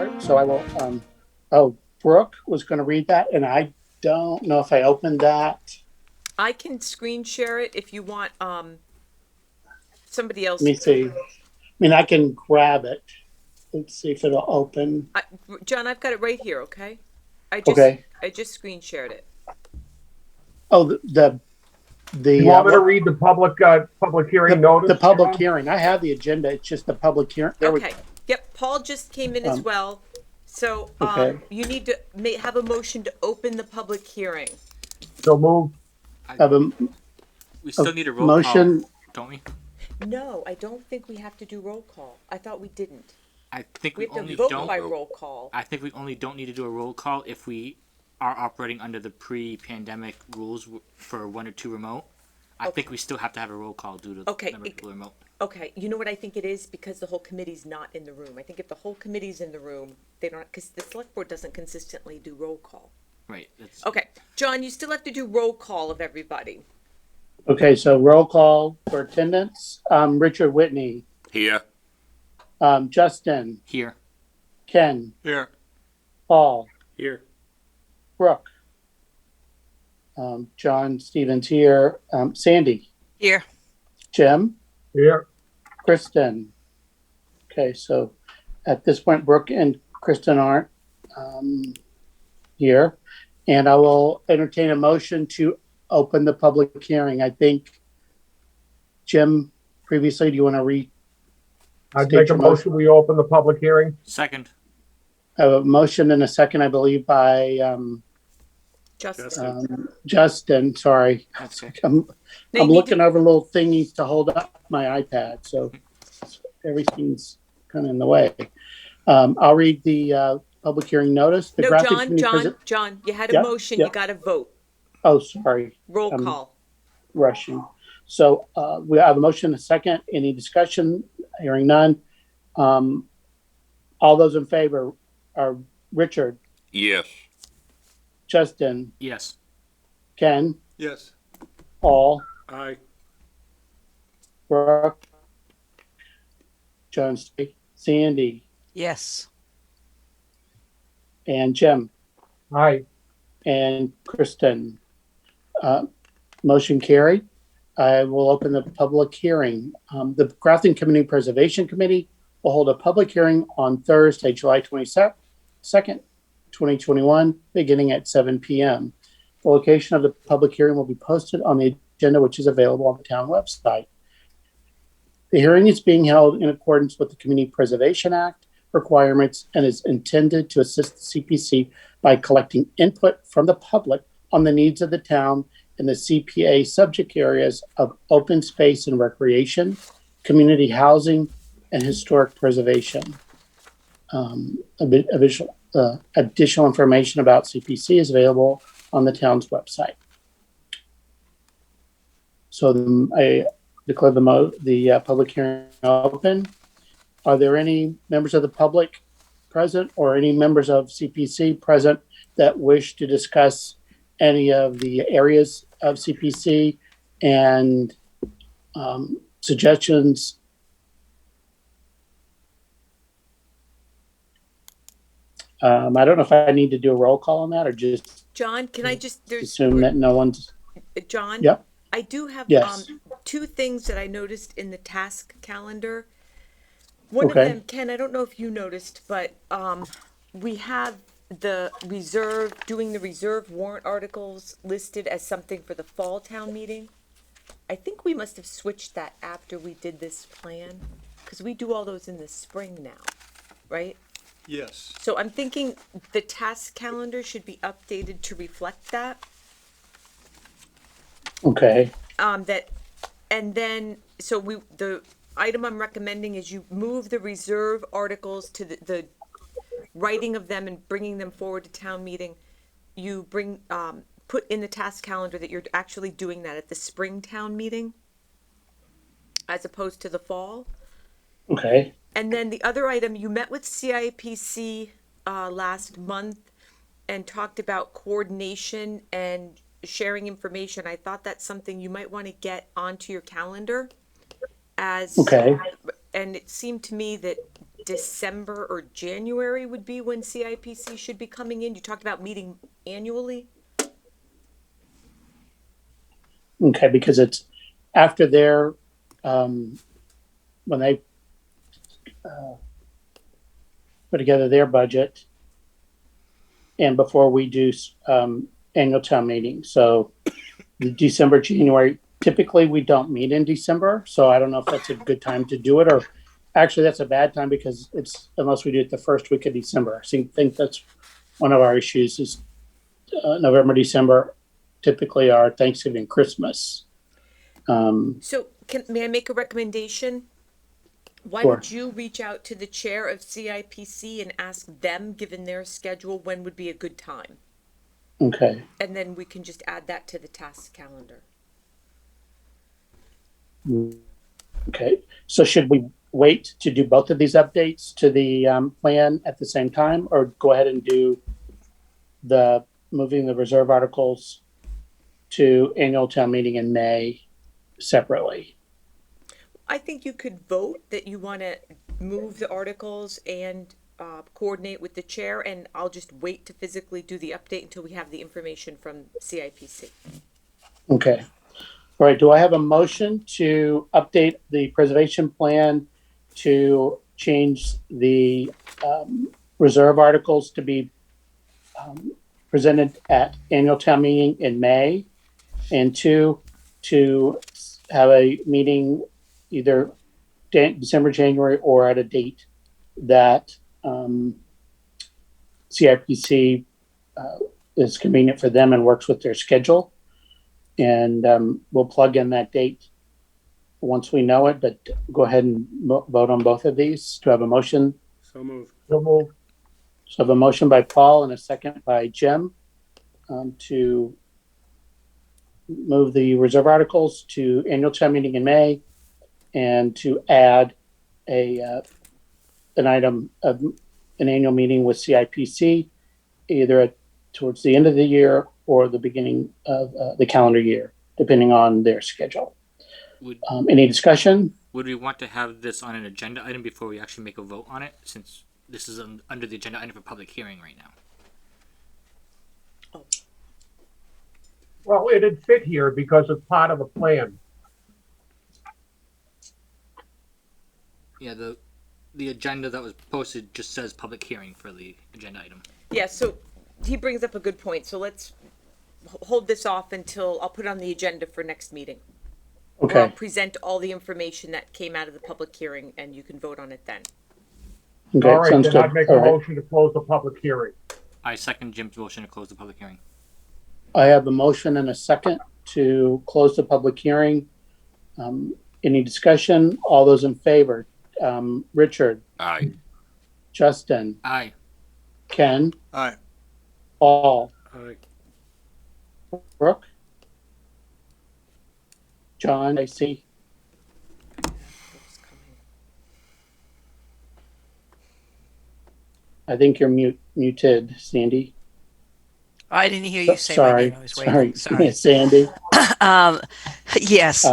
start. So I will, Brooke was going to read that, and I don't know if I opened that. I can screen share it if you want somebody Let else. me see. I mean, I can grab it. Let's see if it'll open. I, John, I've got it right here, okay? I just Okay. I just screen shared it. Oh, You the want me to what? read the public hearing The notice, public John? hearing. I have the agenda. It's just the public hearing. There we Okay. go. Yep, Paul just came in as Um, well. So okay. you need to have a motion to open the public hearing. So moved. I I, have we a still need a roll call, motion. don't we? No, I don't think we have to do roll call. I thought we didn't. I think We we have to only vote don't. by roll call. I think we only don't need to do a roll call if we are operating under the pre-pandemic rules for one or two remote. I think we still have to have a roll call due to the Okay, number of people remote. Okay, you know what I think it is? Because the whole committee's not in the room. I think if the whole committee's in the room, they don't, because the select board doesn't consistently do roll call. Right. That's Okay, John, you still have to do roll call of everybody. Okay, so roll call for attendance. Richard Whitney, Here. Justin, here. Ken, Here. Paul, Here. Brooke, John Stevens here, Sandy, Here. Jim, Here. Kristen. Okay, so at this point, Brooke and Kristen aren't here. And I will entertain a motion to open the public hearing. I think, Jim, previously, do you want to read? I'd State make a your motion. motion, we open the public hearing. Second. I have a motion and a second, I believe, by Justin. Justin. Sorry. That's okay. I'm They need looking to- over little thingies to hold up my iPad, so everything's kind of in the way. I'll read the public hearing notice. The No, Grafton John, Community John, Presi- John, you had a Yep, motion, yep. you got to vote. Oh, sorry, Roll Um, call. rushing. So we have a motion, a second. Any discussion? Hearing none. All those in favor are Richard, Yes. Justin, Yes. Ken, Yes. Paul, Aye. Brooke, John, Sandy, Yes. and Jim, Aye. and Kristen. Motion carried. I will open the public hearing. The Grafton Community Preservation Committee will hold a public hearing on Thursday, July 22nd, 2021, beginning at 7 p.m. The location of the public hearing will be posted on the agenda, which is available on the town website. The hearing is being held in accordance with the Community Preservation Act requirements and is intended to assist the CPC by collecting input from the public on the needs of the town in the CPA subject areas of open space and recreation, community housing, and historic preservation. Additional information about CPC is available on the town's website. So I declare the public hearing open. Are there any members of the public present or any members of CPC present that wish to discuss any of the areas of CPC and suggestions? I don't know if I need to do a roll call on that or just John, can I just, assume that no one's. John? Yep. I do have Yes. two things that I noticed in the task calendar. One Okay. of them, Ken, I don't know if you noticed, but we have doing the reserve warrant articles listed as something for the fall town meeting. I think we must have switched that after we did this plan, because we do all those in the spring now, right? Yes. So I'm thinking the task calendar should be updated to reflect that. Okay. The item I'm recommending is you move the reserve articles to the writing of them and bringing them forward to town meeting. You put in the task calendar that you're actually doing that at the spring town meeting as opposed to the fall. Okay. And then the other item, you met with CIPC last month and talked about coordination and sharing information. I thought that's something you might want to get onto your calendar as. Okay. And it seemed to me that December or January would be when CIPC should be coming in? You talked about meeting annually? Okay, because it's after their, when they put together their budget and before we do annual town meeting. So the December, January, typically we don't meet in December. So I don't know if that's a good time to do it, or actually that's a bad time because it's, unless we do it the first week of December. I think that's one of our issues is November, December typically are Thanksgiving, Christmas. So may I make a recommendation? Why Sure. don't you reach out to the chair of CIPC and ask them, given their schedule, when would be a good time? Okay. And then we can just add that to the task calendar. Okay. So should we wait to do both of these updates to the plan at the same time, or go ahead and do the moving the reserve articles to annual town meeting in May separately? I think you could vote that you want to move the articles and coordinate with the chair, and I'll just wait to physically do the update until we have the information from CIPC. Okay. All right. Do I have a motion to update the preservation plan to change the reserve articles to be presented at annual town meeting in May, and two, to have a meeting either December, January, or at a date that CIPC is convenient for them and works with their schedule. And we'll plug in that date once we know it, but go ahead and vote on both of these. Do I have a motion? So moved. So moved. So I have a motion by Paul and a second by Jim to move the reserve articles to annual town meeting in May, and to add an item of an annual meeting with CIPC, either towards the end of the year or the beginning of the calendar year, depending on their schedule. Would Any discussion? would we want to have this on an agenda item before we actually make a vote on it, since this is under the agenda item for public hearing right now? Well, it'd fit here because it's part of the plan. Yeah, the agenda that was posted just says public hearing for the agenda item. Yeah, so he brings up a good point. So let's hold this off until I'll put it on the agenda for next meeting. Or I'll Okay. present all the information that came out of the public hearing and you can vote on it then. Okay, All right, sounds then good. I'd make All a right. motion to close the public hearing. I second Jim's motion to close the public hearing. I have a motion and a second to close the public hearing. Any discussion? All those in favor? Richard, Aye. Justin, Aye. Ken, Aye. Paul, Aye. Brooke, John, I see. I think you're muted, Sandy. I didn't hear you say my Sorry, name. I was waiting. Sorry. Sandy, Yes.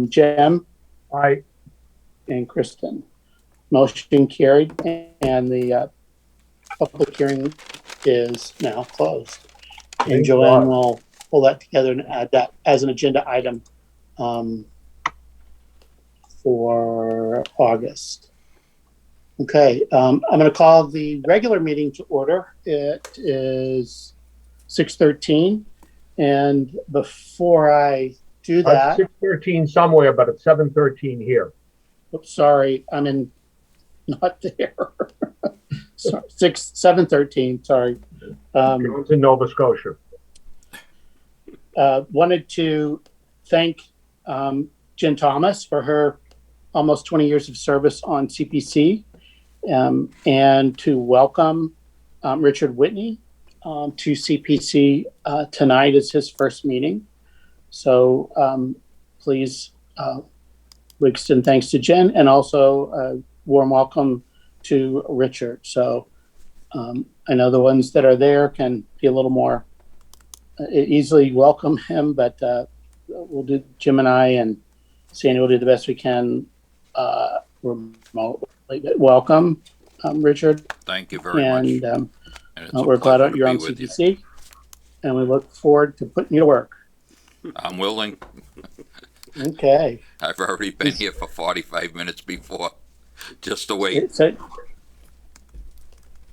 Jim, Aye. and Kristen. Motion carried, and the public hearing is now closed. And Thank Joanne God. will pull that together and add that as an agenda item for August. Okay, I'm going to call the regular meeting to order. It is 6:13, and before I do that, 6:13 somewhere, but it's 7:13 here. oops, sorry, I'm in, not there. Sorry, 7:13, sorry. Jones in Nova Scotia. Wanted to thank Jen Thomas for her almost 20 years of service on CPC, and to welcome Richard Whitney to CPC tonight as his first meeting. So please, we extend thanks to Jen, and also a warm welcome to Richard. So I know the ones that are there can be a little more easily welcome him, but we'll do, Jim and I and Sandy will do the best we can remotely. But welcome. Richard, Thank you very much. and And it's a we're glad pleasure to you're be on with you. CPC, and we look forward to putting you to work. I'm willing. Okay. I've already been here for 45 minutes before, just to wait.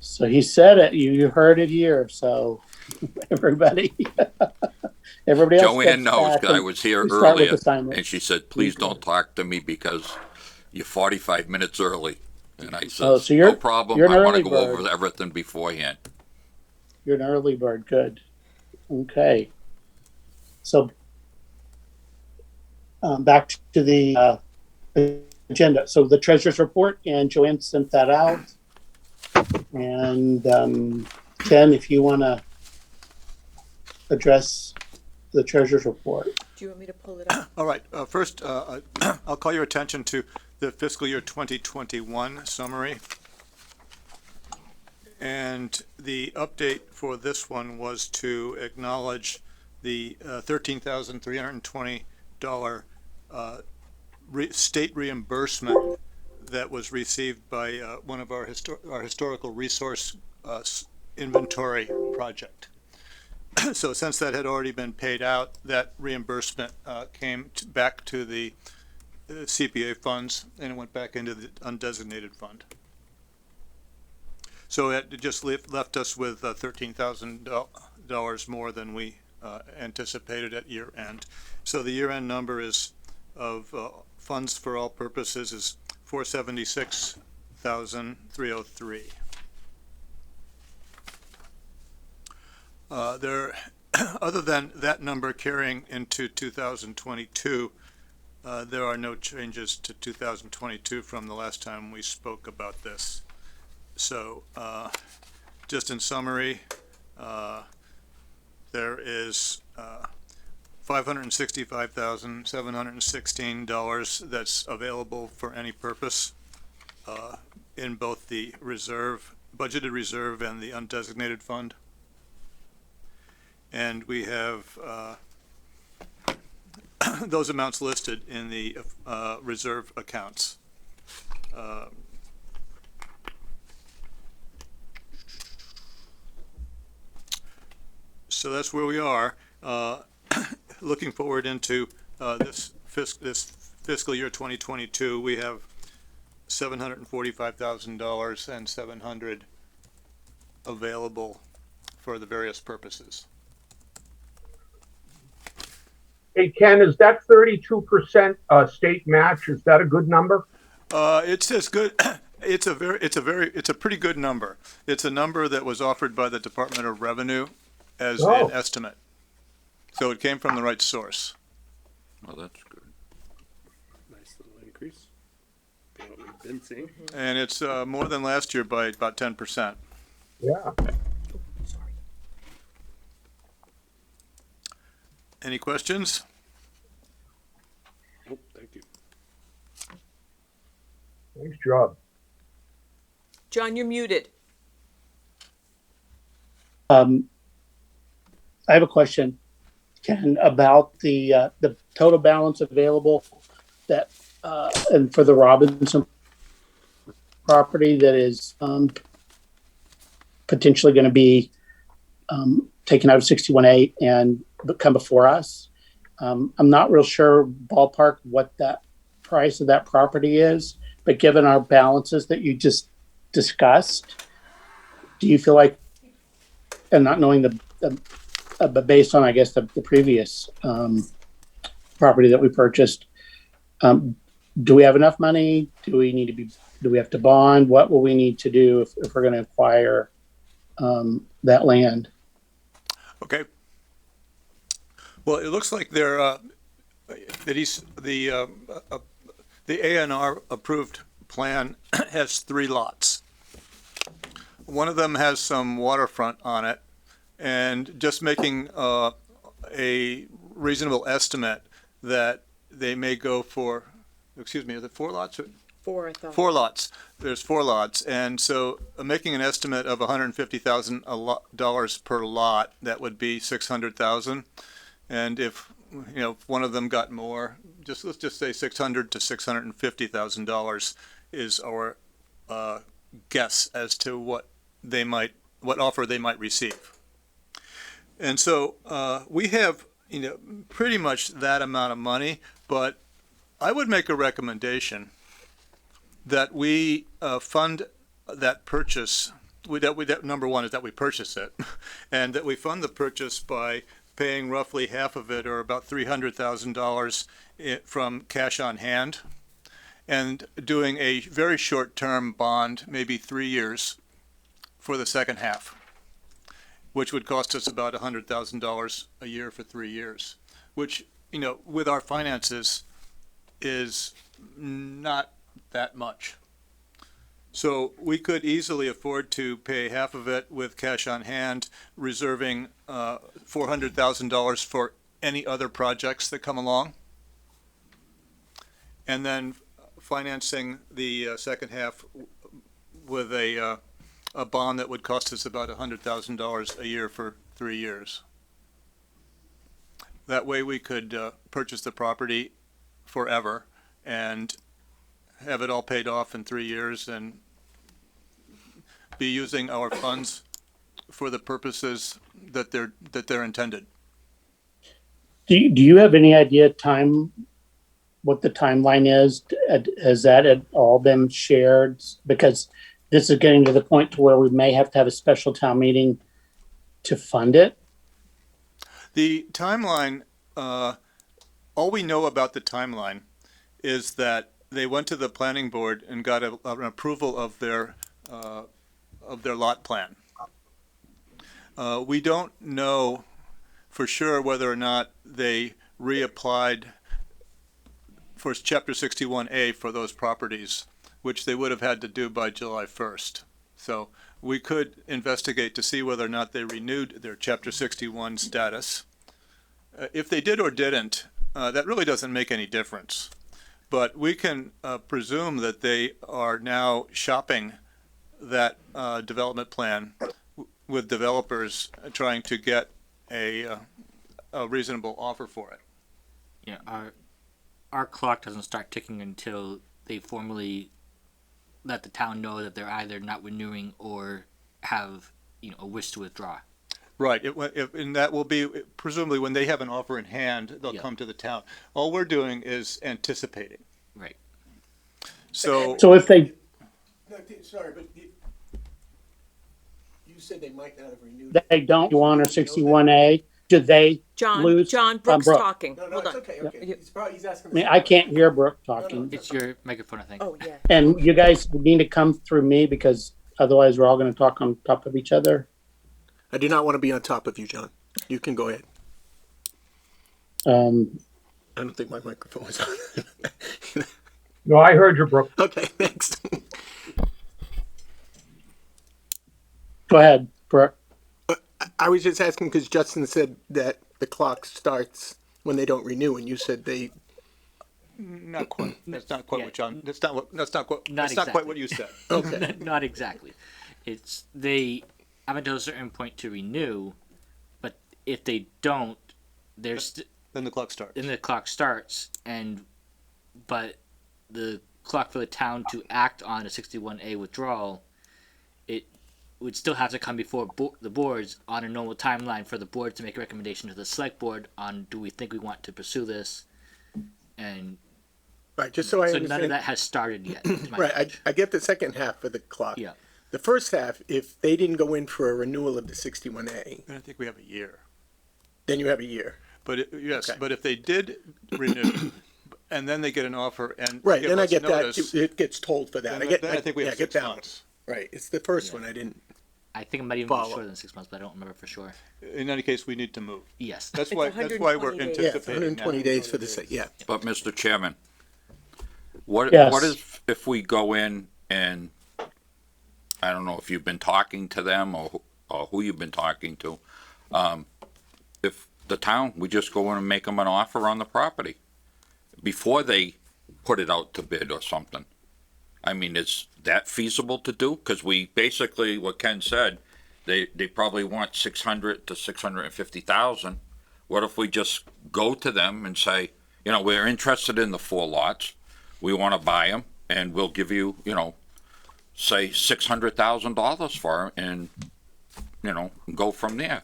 So he said it. You heard it here. So everybody, everybody else. Joanne gets knows, back 'cause I and was here we start with earlier, assignments. and she said, please don't talk to me because you're 45 minutes early. And I Oh, said, so you're- no problem, you're an I want to early go bird. over everything beforehand. You're an early bird. Good. Okay. So back to the agenda. So the treasurer's report, and Joanne sent that out. And Ken, if you want to address the treasurer's report. Do you want me to pull it up? All right, first, I'll call your attention to the fiscal year 2021 summary. And the update for this one was to acknowledge the $13,320 state reimbursement that was received by one of our historical resource inventory project. So since that had already been paid out, that reimbursement came back to the CPA funds, and it went back into the undesignated fund. So it just left us with $13,000 more than we anticipated at year end. So the year end number is of funds for all purposes is $476,303. There, other than that number carrying into 2022, there are no changes to 2022 from the last time we spoke about this. So, just in summary, there is $565,716 that's available for any purpose in both the reserve, budgeted reserve, and the undesignated fund. And we have those amounts listed in the reserve accounts. So that's where we are. Looking forward into this fiscal year 2022, we have $745,000 and $700 available for the various purposes. Hey, Ken, is that 32% state match? Is that a good number? It's as good. It's a pretty good number. It's a number that was offered by the Department of Revenue as an estimate. So it came from the right source. Well, that's good. Nice little increase from what we've been seeing. And it's more than last year by about 10%. Yeah. Any questions? Oh, thank you. Nice job. John, you're muted. I have a question, Ken, about the total balance available that and for the Robinson property that is potentially going to be taken out of 61A and come before us. I'm not real sure ballpark what that price of that property is, but given our balances that you just discussed, do you feel like, and not knowing but based on, I guess, the previous property that we purchased, do we have enough money? Do we have to bond? What will we need to do if we're going to acquire that land? Okay. Well, it looks like they're that he's the A&R approved plan has 3 lots. One of them has some waterfront on it, and just making a reasonable estimate that they may go for, excuse me, are there 4 lots? 4, I thought. 4 lots. There's 4 lots, and so making an estimate of $150,000 per lot, that would be $600,000. And if if one of them got more, let's just say $600,000 to $650,000 is our guess as to what offer they might receive. And so we have, pretty much that amount of money, but I would make a recommendation that we fund that purchase. That number one is that we purchase it, and that we fund the purchase by paying roughly half of it, or about $300,000 from cash on hand, and doing a very short-term bond, maybe 3 years, for the second half, which would cost us about $100,000 a year for 3 years, which, with our finances is not that much. So we could easily afford to pay half of it with cash on hand, reserving $400,000 for any other projects that come along, and then financing the second half with a bond that would cost us about $100,000 a year for 3 years. That way we could purchase the property forever and have it all paid off in 3 years and be using our funds for the purposes that they're intended. Do you have any idea what the timeline is? Has that at all been shared? Because this is getting to the point to where we may have to have a special town meeting to fund it. The timeline, all we know about the timeline is that they went to the planning board and got an approval of their lot plan. We don't know for sure whether or not they reapplied for Chapter 61A for those properties, which they would have had to do by July 1st. So we could investigate to see whether or not they renewed their Chapter 61 status. If they did or didn't, that really doesn't make any difference. But we can presume that they are now shopping that development plan with developers trying to get a reasonable offer for it. Yeah, our clock doesn't start ticking until they formally let the town know that they're either not renewing or have a wish to withdraw. Right, and that will be presumably when they have an offer in hand, they'll Yeah. come to the town. All we're doing is anticipating. Right. So If they, No, sorry, but you said they might not have renewed. they don't want a 61A, do they John, lose? Brooks Brooke. talking. No, Hold it's on. okay. He's asking. I mean, I can't hear Brooke talking. It's your microphone, I think. Oh, yeah. And you guys need to come through me because otherwise we're all going to talk on top of each other. I do not want to be on top of you, John. You can go ahead. Um, I don't think my microphone was on. No, I heard you, Brooke. Okay, thanks. Go ahead, Brooke. I was just asking because Justin said that the clock starts when they don't renew, and you said they. not quite. That's not quite Yeah. what John. That's not what. That's not quite. Not That's not quite exactly. what you said. Okay. Not exactly. It's they have until a certain point to renew, but if they don't, there's Then the clock starts. then the clock starts, but the clock for the town to act on a 61A withdrawal, it would still have to come before the boards on a normal timeline for the board to make a recommendation to the select board on do we think we want to pursue this, and Right, just so I so understand. none of that has started yet. to my Right, knowledge. I get the second half of the clock. Yeah. The first half, if they didn't go in for a renewal of the 61A, And I think we have a year. then you have a year. But yes, Okay. but if they did renew, and then they get an offer and Right, give then I us get notice, that. It gets told for that. then I think we have I get 6 that one. months. Right, it's the first one I didn't. I think it might even Follow. be shorter than 6 months, but I don't remember for sure. In any case, we need to move. Yes. That's It's why. That's why we're 120 days. Yeah, anticipating 120 now. days for the yeah. But Mr. Chairman, what Yes. what if we go in and I don't know if you've been talking to them or who you've been talking to, if the town, we just go in and make them an offer on the property before they put it out to bid or something. I mean, is that feasible to do? Because we basically, what Ken said, they probably want 600 to 650,000. What if we just go to them and say, we're interested in the 4 lots, we want to buy them, and we'll give you, say $600,000 for it and, you know, go from there.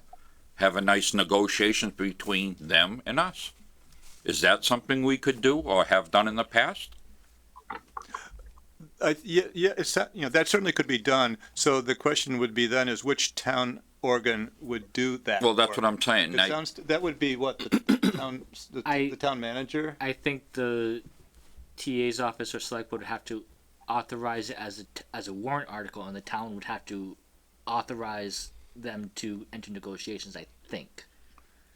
Have a nice negotiation between them and us. Is that something we could do or have done in the past? Yeah, that certainly could be done. So the question would be then is which town organ would do that? Well, that's work? what I'm saying. It Now, sounds, that would be what, the town, I- the town manager? I think the TA's office or select board would have to authorize it as a warrant article, and the town would have to authorize them to enter negotiations. I think.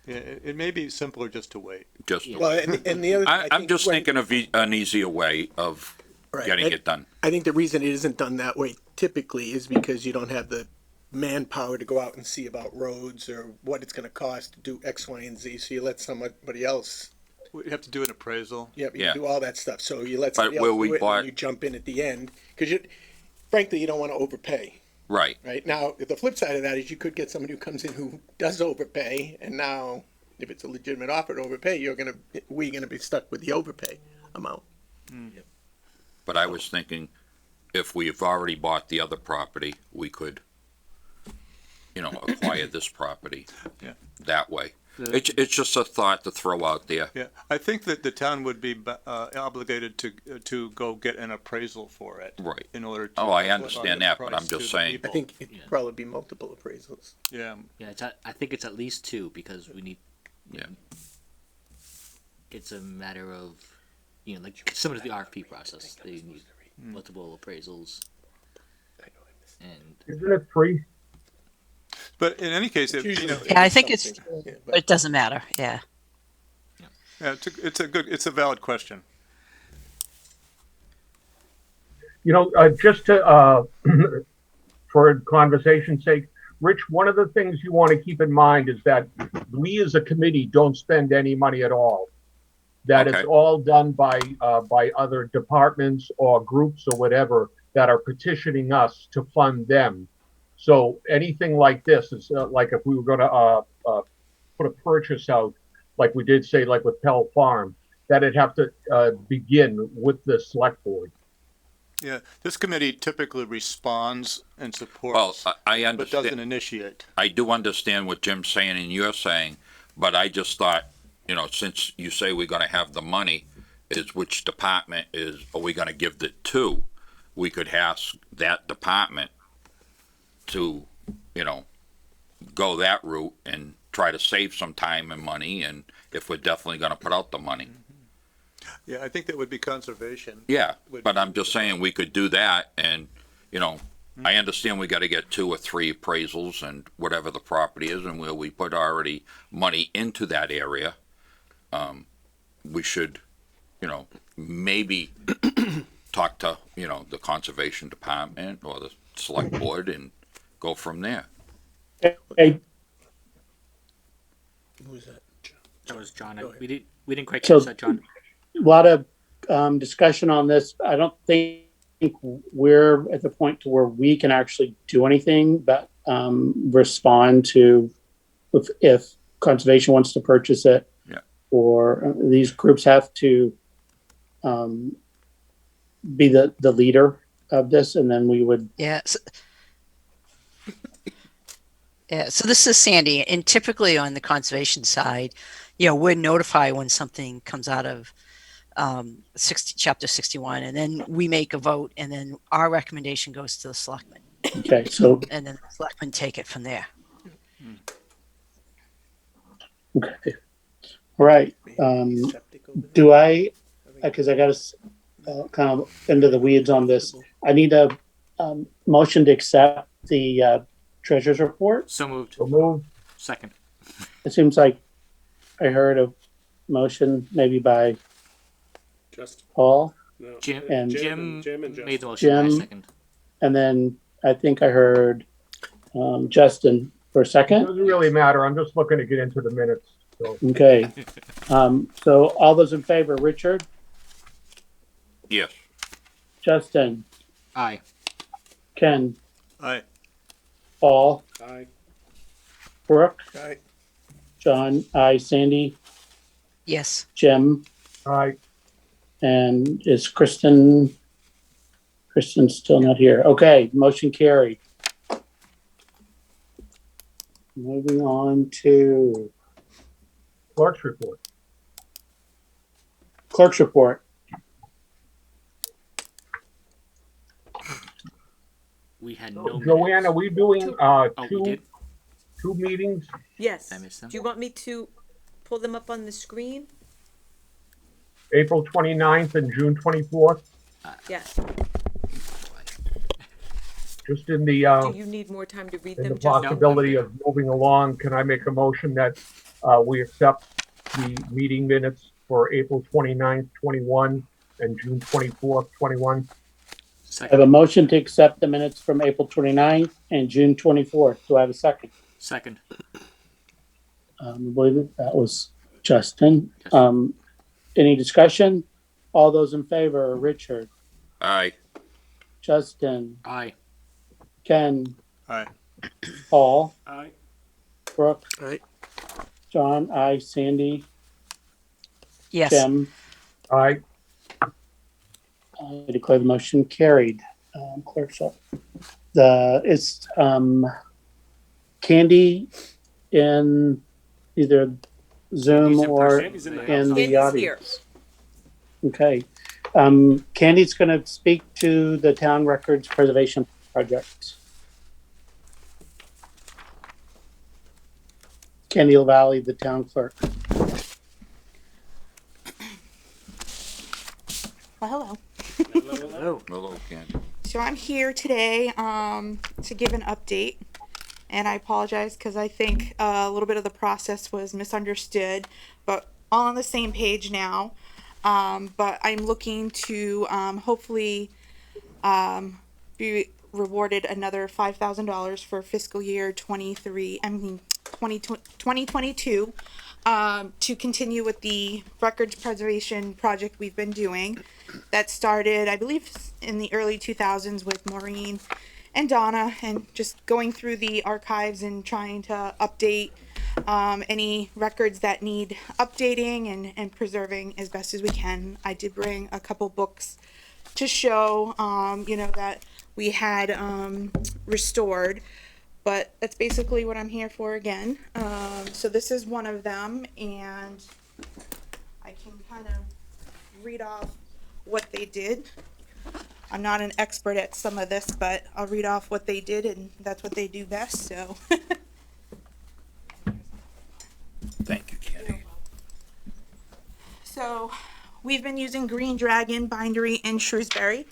Yeah, it may be simpler just to wait. just, Well, and the other, I'm just when- thinking of an easier way of Right. getting it done. I think the reason it isn't done that way typically is because you don't have the manpower to go out and see about roads or what it's gonna cost to do X, Y, and Z, so you let somebody else, We have to do an appraisal. you Yeah. do all that stuff, so you let But somebody where else we do it, bought- and you jump in at the end, cause frankly, you don't wanna overpay, Right. right? Now, the flip side of that is you could get somebody who comes in who does overpay, and now, if it's a legitimate offer to overpay, we're gonna be stuck with the overpay amount. But I was thinking, if we've already bought the other property, we could, you know, acquire this property Yeah. that way. It's just a thought to throw out there. Yeah, I think that the town would be obligated to go get an appraisal for it. Right. In order to. Oh, I on understand the that, but price I'm to just the saying- I people. think it'd probably be multiple appraisals. Yeah, Yeah, I think it's at least two because we need. Yeah. It's a matter of, like similar to the RFP process. They need multiple appraisals. And Isn't it free? but in any case, if, Yeah, I think it's, Yeah, but it doesn't matter. Yeah. yeah, it's a valid question. You know, just to, for conversation's sake, Rich, one of the things you want to keep in mind is that we as a committee don't spend any money at all. That Okay. it's all done by other departments or groups or whatever that are petitioning us to fund them. So anything like this is like if we were going to put a purchase out, like we did say, like with Pell Farm, that it'd have to begin with the select board. Yeah, this committee typically responds and Well, supports, I but doesn't understand, initiate. I do understand what Jim's saying and you're saying, but I just thought, you know, since you say we're gonna have the money, is which department are we gonna give it to? We could ask that department to, you know, go that route and try to save some time and money, and if we're definitely gonna put out the money. Yeah, I think that would be conservation. Yeah, Would but be- I'm just saying we could do that and, you know, I understand we gotta get 2 or 3 appraisals and whatever the property is and where we put already money into that area. We should, you know, maybe talk to, you know, the conservation department or the select board and go from there. Hey, Who was that? that was John. Go ahead. We didn't quite So- catch that, John. a lot of discussion on this. I don't think we're at the point to where we can actually do anything but respond to if conservation wants to purchase it. Yeah. Or these groups have to be the leader of this, and then we would. Yeah. So this is Sandy, and typically on the conservation side, we're notified when something comes out of chapter 61, and then we make a vote, and then our recommendation goes to the selectmen, Okay, so and then the selectmen take it from there. okay, all right. Do I? Because I got to kind of into the weeds on this. I need a motion to accept the treasurer's report. So moved. So move. Second. It seems like I heard a motion maybe by Just Paul, no. And- Jim and Made the Justin. motion. I Jim. second. and then I think I heard Justin for a second. Doesn't really matter. I'm just looking to get into the minutes. So Okay. So all those in favor, Richard, Yes, Justin, Aye. Ken, Aye. Paul, Aye. Brooke, Aye. John, I, Sandy, Yes. Jim, I and is Kristen Kristen's still not here. Okay, motion carried. Moving on to Clerk's report. clerk's report. We had no Joanne, are minutes. we doing, Oh, we two, did? two meetings? Yes. I missed them? Do you want me to pull them up on the screen? April 29th and June 24th? Yes. Just in the, Do you need more time to read in them? the Justin? possibility of moving along, can I make a motion that we accept the meeting minutes for April 29th, 21 and June 24th, 21? I have a Second. motion to accept the minutes from April 29th and June 24th. Do I have a second? Second. I believe that was Justin. Yes. Any discussion? All those in favor, Richard, Aye. Justin, Aye. Ken, Aye. Paul, Aye. Brooke, Right? John, I, Sandy, Yes. Jim. Aye. I declare the motion carried. Clerk's up. It's Candy in either Zoom Sandy's in or Sandy's in the in house. the Candy's audience. Okay. Candy's going to speak to the Town Records Preservation Project. Candy LaValle, the town clerk. Well, hello. Hello. Hello, Candy. So I'm here today to give an update, and I apologize because I think a little bit of the process was misunderstood, but all on the same page now. But I'm looking to hopefully be rewarded another $5,000 for fiscal year 2022 to continue with the records preservation project we've been doing. That started, I believe, in the early 2000s with Maureen and Donna, and just going through the archives and trying to update any records that need updating and preserving as best as we can. I did bring a couple books to show, that we had restored, but that's basically what I'm here for again. So this is one of them, and I can kind of read off what they did. I'm not an expert at some of this, but I'll read off what they did, and that's what they do best, so. Thank you, Candy. So, we've been using Green Dragon Bindery in Shrewsbury.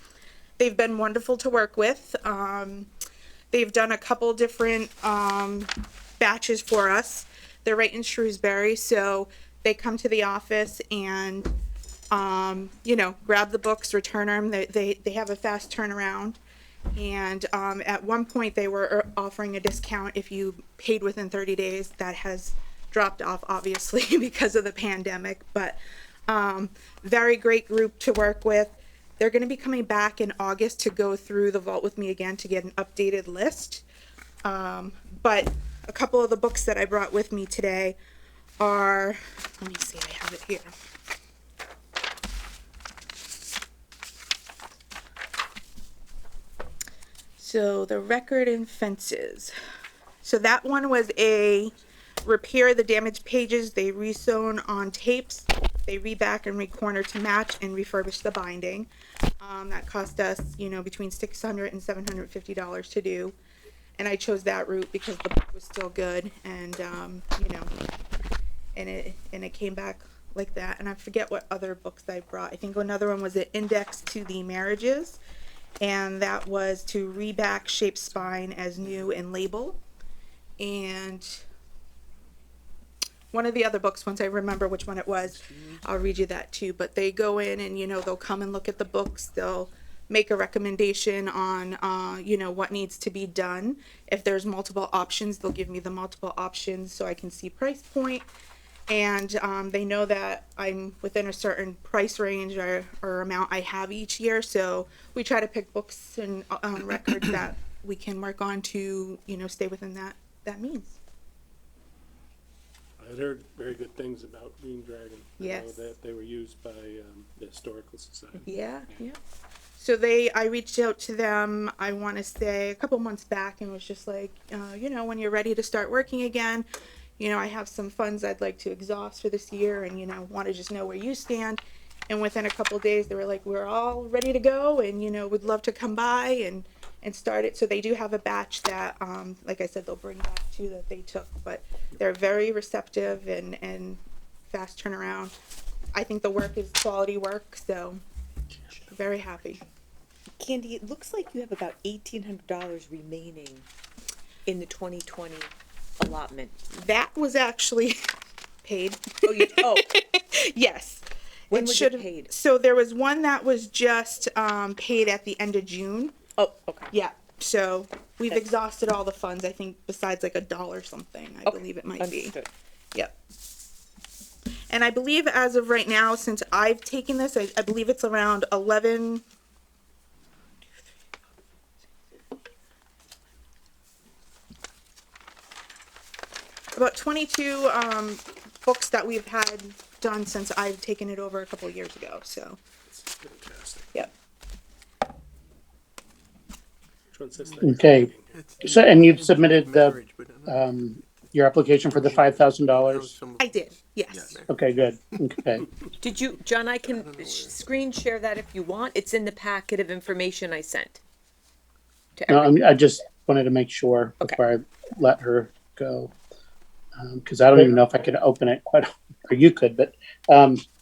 They've been wonderful to work with. They've done a couple different batches for us. They're right in Shrewsbury, so they come to the office and, grab the books, return them. They have a fast turnaround. And at one point, they were offering a discount if you paid within 30 days. That has dropped off, obviously, because of the pandemic. But very great group to work with. They're going to be coming back in August to go through the vault with me again to get an updated list. But a couple of the books that I brought with me today are, let me see, I have it here. So the record and fences. So that one was a repair the damaged pages. They resewn on tapes. They reback and recorner to match and refurbish the binding. That cost us, between $600 and $750 to do. And I chose that route because the book was still good, and and it came back like that. And I forget what other books I brought. I think another one was an index to the marriages, and that was to reback shape spine as new and label. And one of the other books, once I remember which one it was, I'll read you that too. But they go in and, they'll come and look at the books. They'll make a recommendation on, what needs to be done. If there's multiple options, they'll give me the multiple options so I can see price point. And they know that I'm within a certain price range or amount I have each year. So we try to pick books and records that we can work on to, stay within that means. I had heard very good things about Green Dragon. I know Yes. that they were used by the Historical Society. Yeah. So I reached out to them, I want to say a couple months back, and was just like, when you're ready to start working again, I have some funds I'd like to exhaust for this year, and, want to just know where you stand. And within a couple of days, they were like, we're all ready to go, and, would love to come by and start it. So they do have a batch that, like I said, they'll bring back too that they took, but they're very receptive and fast turnaround. I think the work is quality work, so very happy. Candy, it looks like you have about $1,800 remaining in the 2020 allotment. That was actually paid. Oh, Yes. when was it should've- paid? So there was one that was just paid at the end of June. Oh, okay. Yeah. So we've Okay. exhausted all the funds, I think, besides like $1 something, I believe it might be. Understood. Yep. And I believe as of right now, since I've taken this, I believe it's around 11. About 22 books that we've had done since I've taken it over a couple of years ago. So, Fantastic. yep. Which one says that? Okay, so, and you've submitted the, Marriage, but I don't know. your application for the $5,000? Some- I did. Yes. Okay, good, okay. Did you, John, I can screen share that if you want. It's in the packet of information I sent. To No, everyone. I just wanted to make sure Okay. before I let her go. Because I don't even know if I could open it quite, or you could, but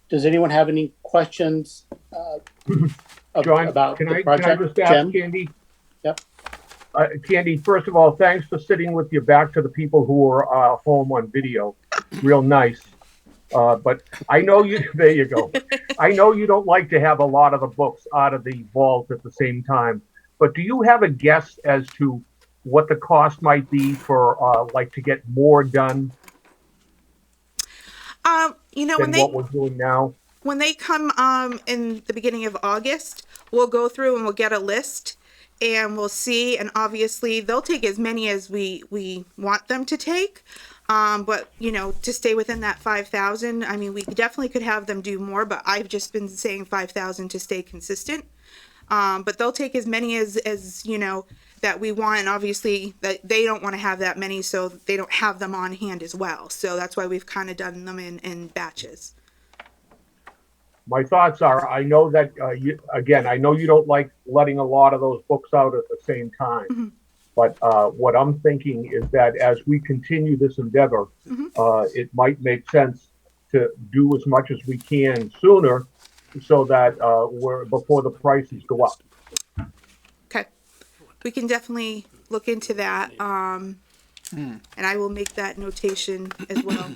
does anyone have any questions John, about can the I project? just ask Jim? Candy? Yep. Candy, first of all, thanks for sitting with your back to the people who are home on video. Real nice. But I know you, there you go. I know you don't like to have a lot of the books out of the vault at the same time, but do you have a guess as to what the cost might be for, like, to get more done When than they what we're doing now? when they come in the beginning of August, we'll go through and we'll get a list and we'll see, and obviously they'll take as many as we want them to take. But to stay within that 5,000, I mean, we definitely could have them do more, but I've just been saying 5,000 to stay consistent. But they'll take as many as that we want, and obviously that they don't want to have that many, so they don't have them on hand as well. So that's why we've kind of done them in batches. My thoughts are, I know that, I know you don't like letting a lot of those books out at the same time. Mhm. But what I'm thinking is that as we continue this endeavor, it might make sense to do as much as we can sooner so that we're before the prices go up. Okay, we can definitely look into that, and I will make that notation as well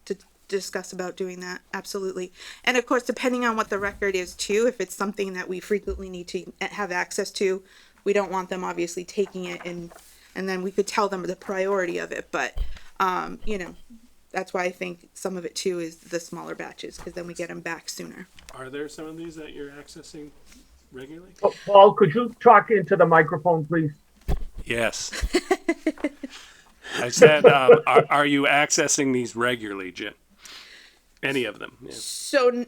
to discuss about doing that. Absolutely, and of course, depending on what the record is too, if it's something that we frequently need to have access to, we don't want them obviously taking it and then we could tell them the priority of it. But that's why I think some of it too is the smaller batches, because then we get them back sooner. Are there some of these that you're accessing regularly? Oh, Paul, could you talk into the microphone, please? Yes. I said, are you accessing these regularly, Jim? Any of them? Yeah. So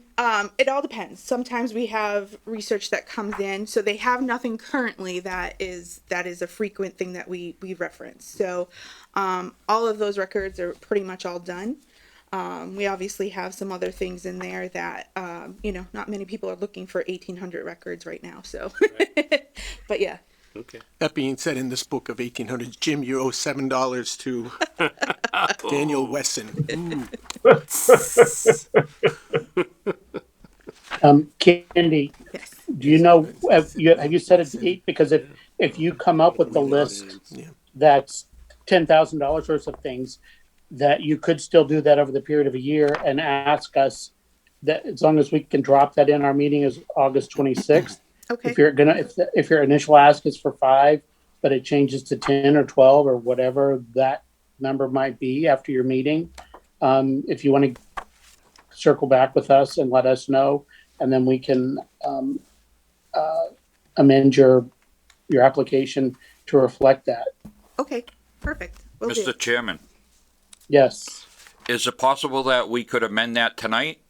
it all depends. Sometimes we have research that comes in, so they have nothing currently that is a frequent thing that we reference. So all of those records are pretty much all done. We obviously have some other things in there that not many people are looking for 1,800 records right now. So, but yeah. Okay. That being said, in this book of 1800s, Jim, you owe $7 to Daniel Wesson. Candy, Yes. do you know, have you set a date? Because if you come up with the list Yeah. that's $10,000 worth of things, that you could still do that over the period of a year and ask us that, as long as we can drop that in our meeting is August 26th. Okay. If your initial ask is for 5, but it changes to 10 or 12 or whatever that number might be after your meeting, if you want to circle back with us and let us know, and then we can amend your application to reflect that. Okay. Perfect. Will do. Mr. Chairman, Yes. is it possible that we could amend that tonight?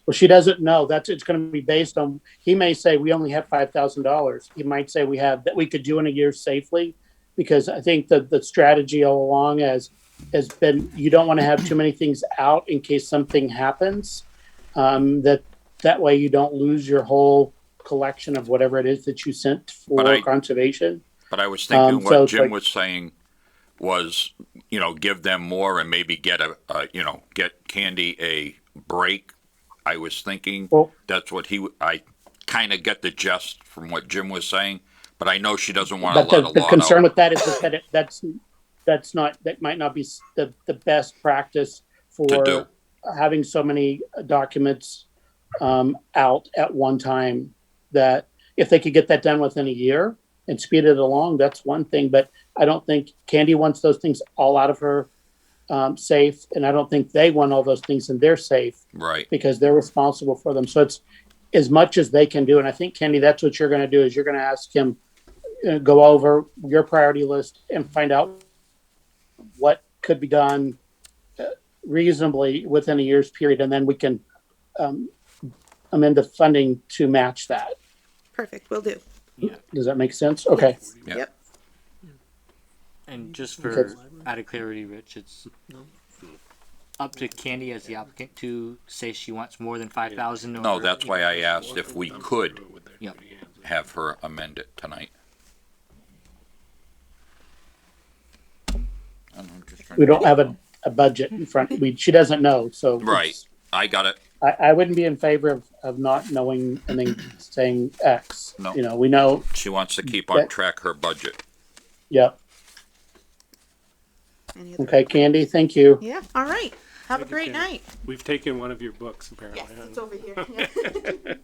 Well, she doesn't know. It's going to be based on, he may say, we only have $5,000. He might say that we could do in a year safely. Because I think that the strategy all along has been, you don't want to have too many things out in case something happens. That way you don't lose your whole collection of whatever it is that you sent for conservation. But I was thinking so what it's Jim like- was saying was, give them more and maybe get get Candy a break. I was thinking Well- that's what I kind of get the gist from what Jim was saying, but I know she doesn't want to But let a the lot concern out. with that is that that might not be the best practice To do. for having so many documents out at one time. That if they could get that done within a year and speed it along, that's one thing. But I don't think Candy wants those things all out of her safe, and I don't think they want all those things in their safe Right. because they're responsible for them. So it's as much as they can do. And I think, Candy, that's what you're going to do is you're going to ask him, go over your priority list and find out what could be done reasonably within a year's period. And then we can amend the funding to match that. Perfect, will do. Does that make sense? Okay. Yeah. Yep. And just for Okay. added clarity, Rich, it's up to Candy as the applicant to say she wants more than 5,000. No, that's why I asked if we could Yep. have her amend it tonight. I don't know, just trying We to- don't have a budget in front. She doesn't know. So Right. I got it. I wouldn't be in favor of not knowing and then saying X. No. We know. She wants to keep on track her budget. Yep. Any other- Okay, Candy, thank you. Yeah, all right. Have a Thank you, great Candy. night. We've taken one of your books apparently. Yes, huh? it's over here. Yeah.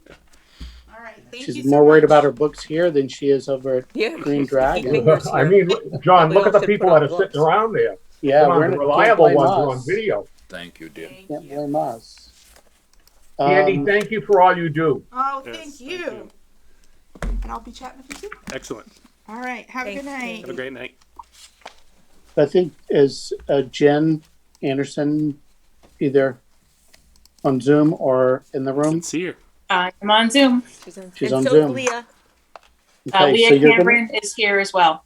All right, thank you She's so more worried much. about her books here than she is over at Yeah. Green Dragon. Fingers I here. mean, John, We look at the also people put that on are sitting books. around there. Yeah, Come on, we're the can't reliable blame ones are on us. video. Thank you, dear. Thank Can't you. blame us. Candy, thank you for all you do. Oh, Yes, thank thank you. you. And I'll be chatting with you soon. Excellent. All right, have a Thanks, good night. Have a great night. I think is Jen Anderson either on Zoom or in the room. See you. I'm on Zoom. She's and on so Zoom. Leah. Okay, Leah so you're Cameron is here as well.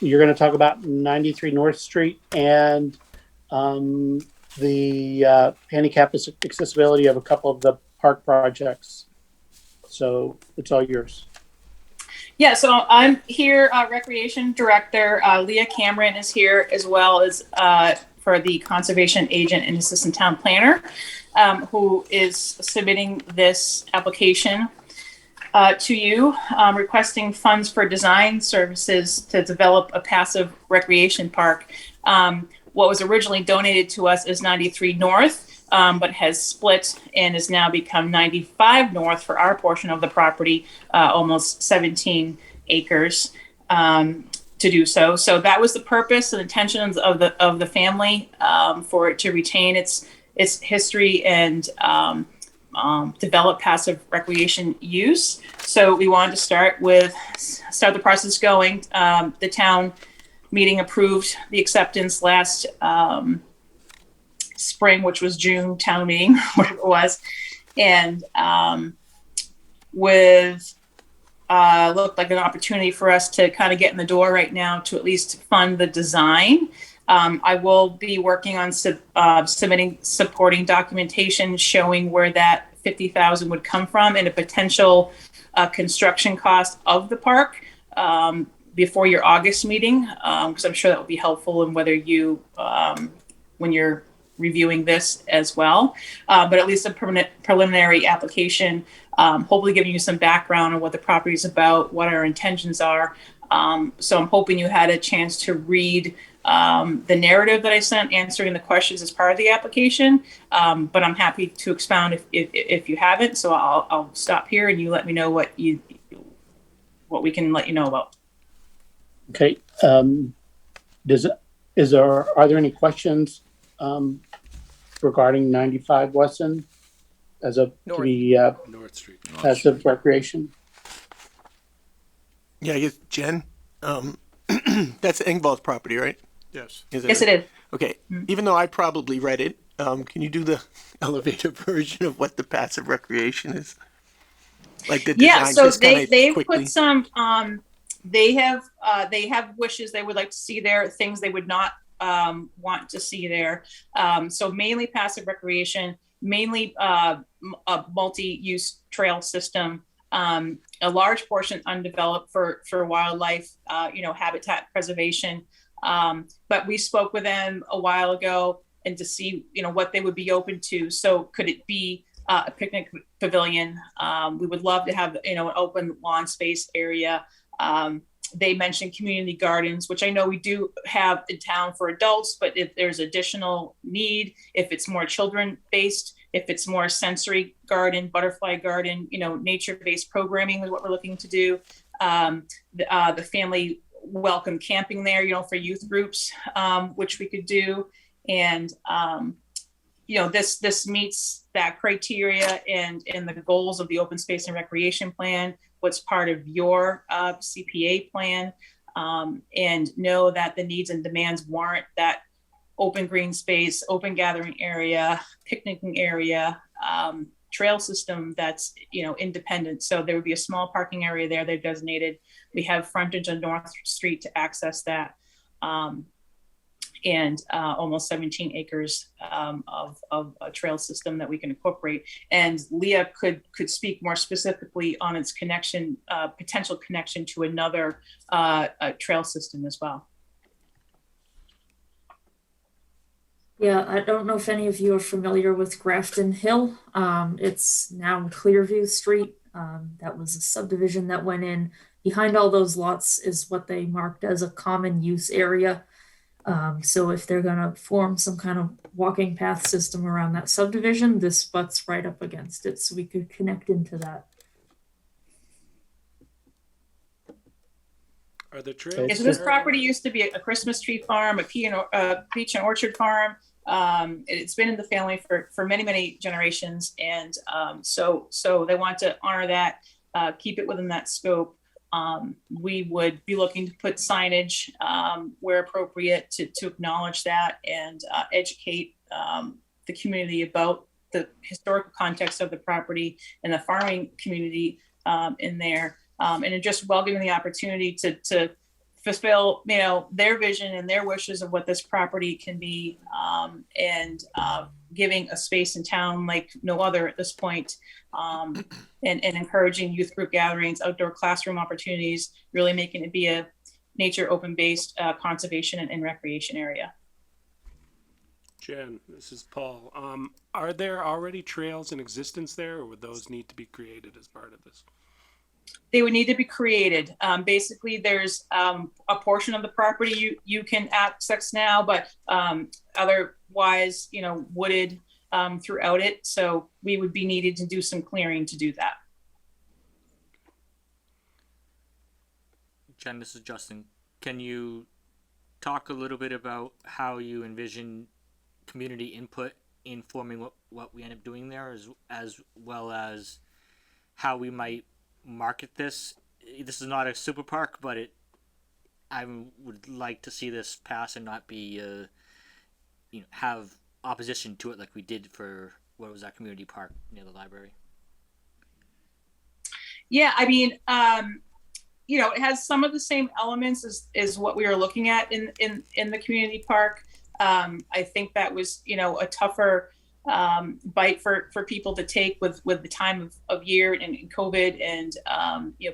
gonna talk about 93 North Street and the handicap accessibility of a couple of the park projects. So it's all yours. Yeah, so I'm here, Recreation Director. Leah Cameron is here as well as for the Conservation Agent and Assistant Town Planner, who is submitting this application to you, requesting funds for design services to develop a passive recreation park. What was originally donated to us is 93 North, but has split and has now become 95 North for our portion of the property, almost 17 acres to do so. So that was the purpose and intentions of the family, for it to retain its history and develop passive recreation use. So we wanted to start the process going. The town meeting approved the acceptance last spring, which was June town meeting, whatever it was. And looked like an opportunity for us to kind of get in the door right now to at least fund the design. I will be working on submitting supporting documentation showing where that 50,000 would come from and a potential construction cost of the park before your August meeting, because I'm sure that will be helpful in whether you, when you're reviewing this as well. But at least a preliminary application, hopefully giving you some background on what the property is about, what our intentions are. So I'm hoping you had a chance to read the narrative that I sent answering the questions as part of the application. But I'm happy to expound if you haven't. So I'll stop here and you let me know what we can let you know about. Okay. Are there any questions regarding 95 Weston as a North. to be North Street. passive recreation? Yeah, I guess Jen, that's Engvall's property, right? Yes. Yes, it is. Okay, even though I probably read it, Can you do the elevator version of what the passive recreation is? Like the Yeah, design, so just kind of they've quickly. put some, they have wishes they would like to see there, things they would not want to see there. So mainly passive recreation, mainly a multi-use trail system, a large portion undeveloped for wildlife, habitat preservation. But we spoke with them a while ago and to see, what they would be open to. So could it be a picnic pavilion? We would love to have, an open lawn space area. They mentioned community gardens, which I know we do have in town for adults, but if there's additional need, if it's more children based, if it's more sensory garden, butterfly garden, nature based programming is what we're looking to do. The family welcome camping there, for youth groups, which we could do. And, this meets that criteria and the goals of the open space and recreation plan, what's part of your CPA plan, and know that the needs and demands warrant that open green space, open gathering area, picnicking area, trail system that's, independent. So there would be a small parking area there they've designated. We have frontage on North Street to access that. And almost 17 acres of a trail system that we can incorporate. And Leah could speak more specifically on its connection, potential connection to another trail system as well. Yeah, I don't know if any of you are familiar with Grafton Hill. It's now Clearview Street. That was a subdivision that went in. Behind all those lots is what they marked as a common use area. So if they're going to form some kind of walking path system around that subdivision, this butts right up against it. So we could connect into that. Are the trails? So this property used to be a Christmas tree farm, a peach and orchard farm. It's been in the family for many, many generations. And so they want to honor that, keep it within that scope. We would be looking to put signage where appropriate to acknowledge that and educate the community about the historical context of the property and the farming community in there. And just welcoming the opportunity to fulfill, their vision and their wishes of what this property can be, and giving a space in town like no other at this point, and encouraging youth group gatherings, outdoor classroom opportunities, really making it be a nature open-based conservation and recreation area. Jen, this is Paul. Are there already trails in existence there, or would those need to be created as part of this? They would need to be created. Basically, there's a portion of the property you can access now, but otherwise, wooded throughout it. So we would be needed to do some clearing to do that. Jen, this is Justin. Can you talk a little bit about how you envision community input in forming what we end up doing there, as well as how we might market this? This is not a super park, but I would like to see this pass and not be have opposition to it like we did for what was that community park near the library. Yeah, I mean, it has some of the same elements as what we were looking at in the community park. I think that was a tougher bite for people to take with the time of year and COVID and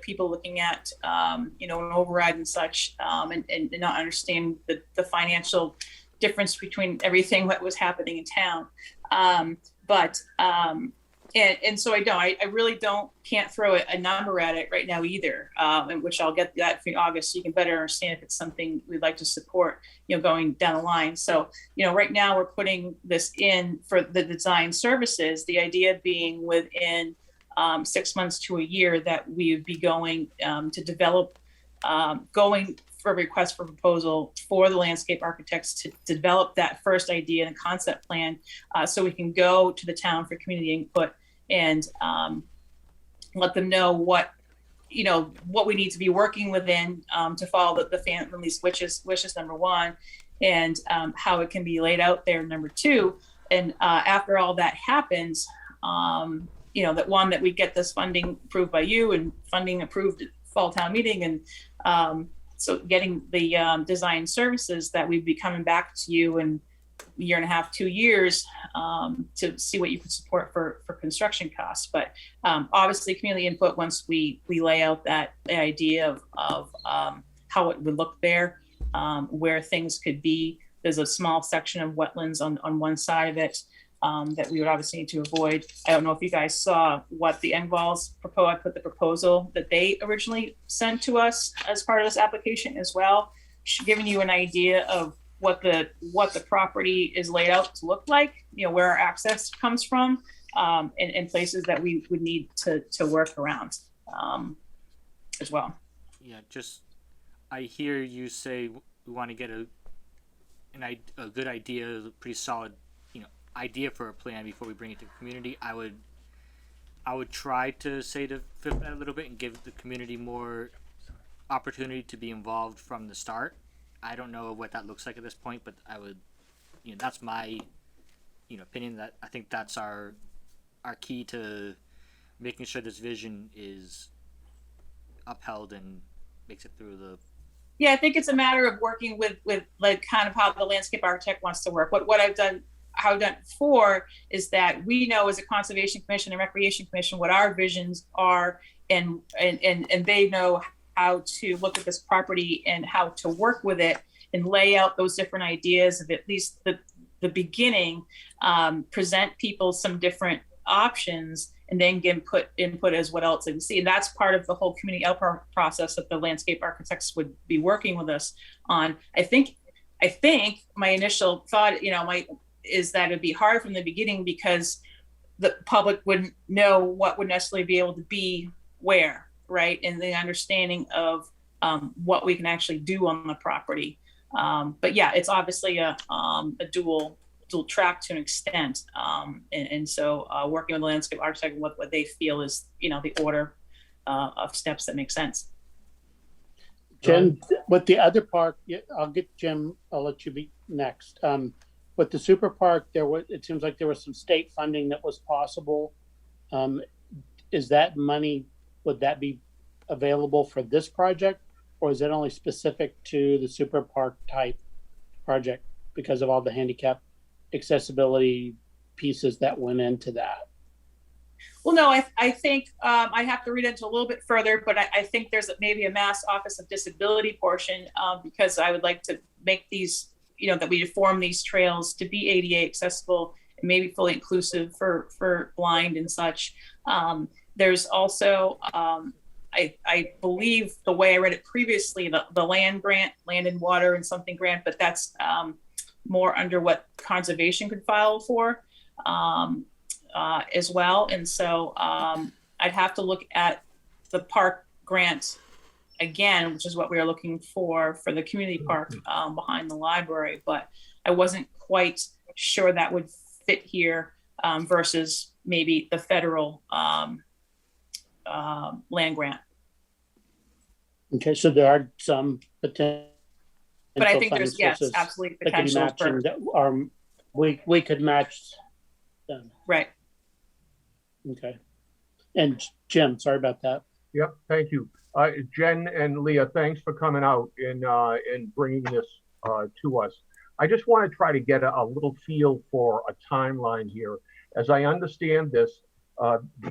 people looking at an override and such, and not understanding the financial difference between everything that was happening in town. And so I really can't throw a number at it right now either, and which I'll get that for August so you can better understand if it's something we'd like to support, going down the line. So, right now we're putting this in for the design services, the idea being within 6 months to a year that we would be going to develop, going for a request for proposal for the landscape architects to develop that first idea and concept plan, so we can go to the town for community input and let them know what we need to be working within to follow the family's wishes, number one, and how it can be laid out there, number two, And after all that happens, that we get this funding approved by you and funding approved at fall town meeting. And so getting the design services, that we'd be coming back to you in a year and a half, 2 years, to see what you could support for construction costs. But obviously community input, once we lay out the idea of how it would look there, where things could be. There's a small section of wetlands on one side of it that we would obviously need to avoid. I don't know if you guys saw what the Engvalls proposed. I put the proposal that they originally sent to us as part of this application as well, giving you an idea of what the property is laid out to look like, where our access comes from, and places that we would need to work around as well. Yeah, I hear you say we want to get a good idea, a pretty solid, idea for a plan before we bring it to the community. I would try to say to flip that a little bit and give the community more opportunity to be involved from the start. I don't know what that looks like at this point, but I would, that's my, opinion. That I think that's our key to making sure this vision is upheld and makes it through the. Yeah, I think it's a matter of working with like kind of how the landscape architect wants to work. What I've done before is that we know as a conservation commission and recreation commission what our visions are, and they know how to look at this property and how to work with it and lay out those different ideas of at least the beginning, present people some different options, and then get input as what else they see. And that's part of the whole community output process that the landscape architects would be working with us on. I think my initial thought, is that it'd be hard from the beginning because the public wouldn't know what would necessarily be able to be where, right? And the understanding of what we can actually do on the property. But yeah, it's obviously a dual track to an extent. And so working with the landscape architect and what they feel is, the order of steps that make sense. Jim, with the other park, I'll get Jim, I'll let you be next. With the super park, it seems like there was some state funding that was possible. Is that money, would that be available for this project, or is it only specific to the super park type project because of all the handicap accessibility pieces that went into that? Well, no, I think I have to read into a little bit further, but I think there's maybe a Mass Office of Disability portion, because I would like to make these, that we form these trails to be ADA accessible and maybe fully inclusive for blind and such. There's also, I believe the way I read it previously, the land grant, land and water and something grant, but that's more under what conservation could file for as well. And so I'd have to look at the park grant again, which is what we are looking for the community park behind the library. But I wasn't quite sure that would fit here versus maybe the federal land grant. Okay, so there are some potential. But I think there's, yes, absolutely potential for that we could match them. Right. Okay. And Jim, sorry about that. Yep, thank you. Jen and Leah, thanks for coming out and bringing this to us. I just want to try to get a little feel for a timeline here. As I understand this,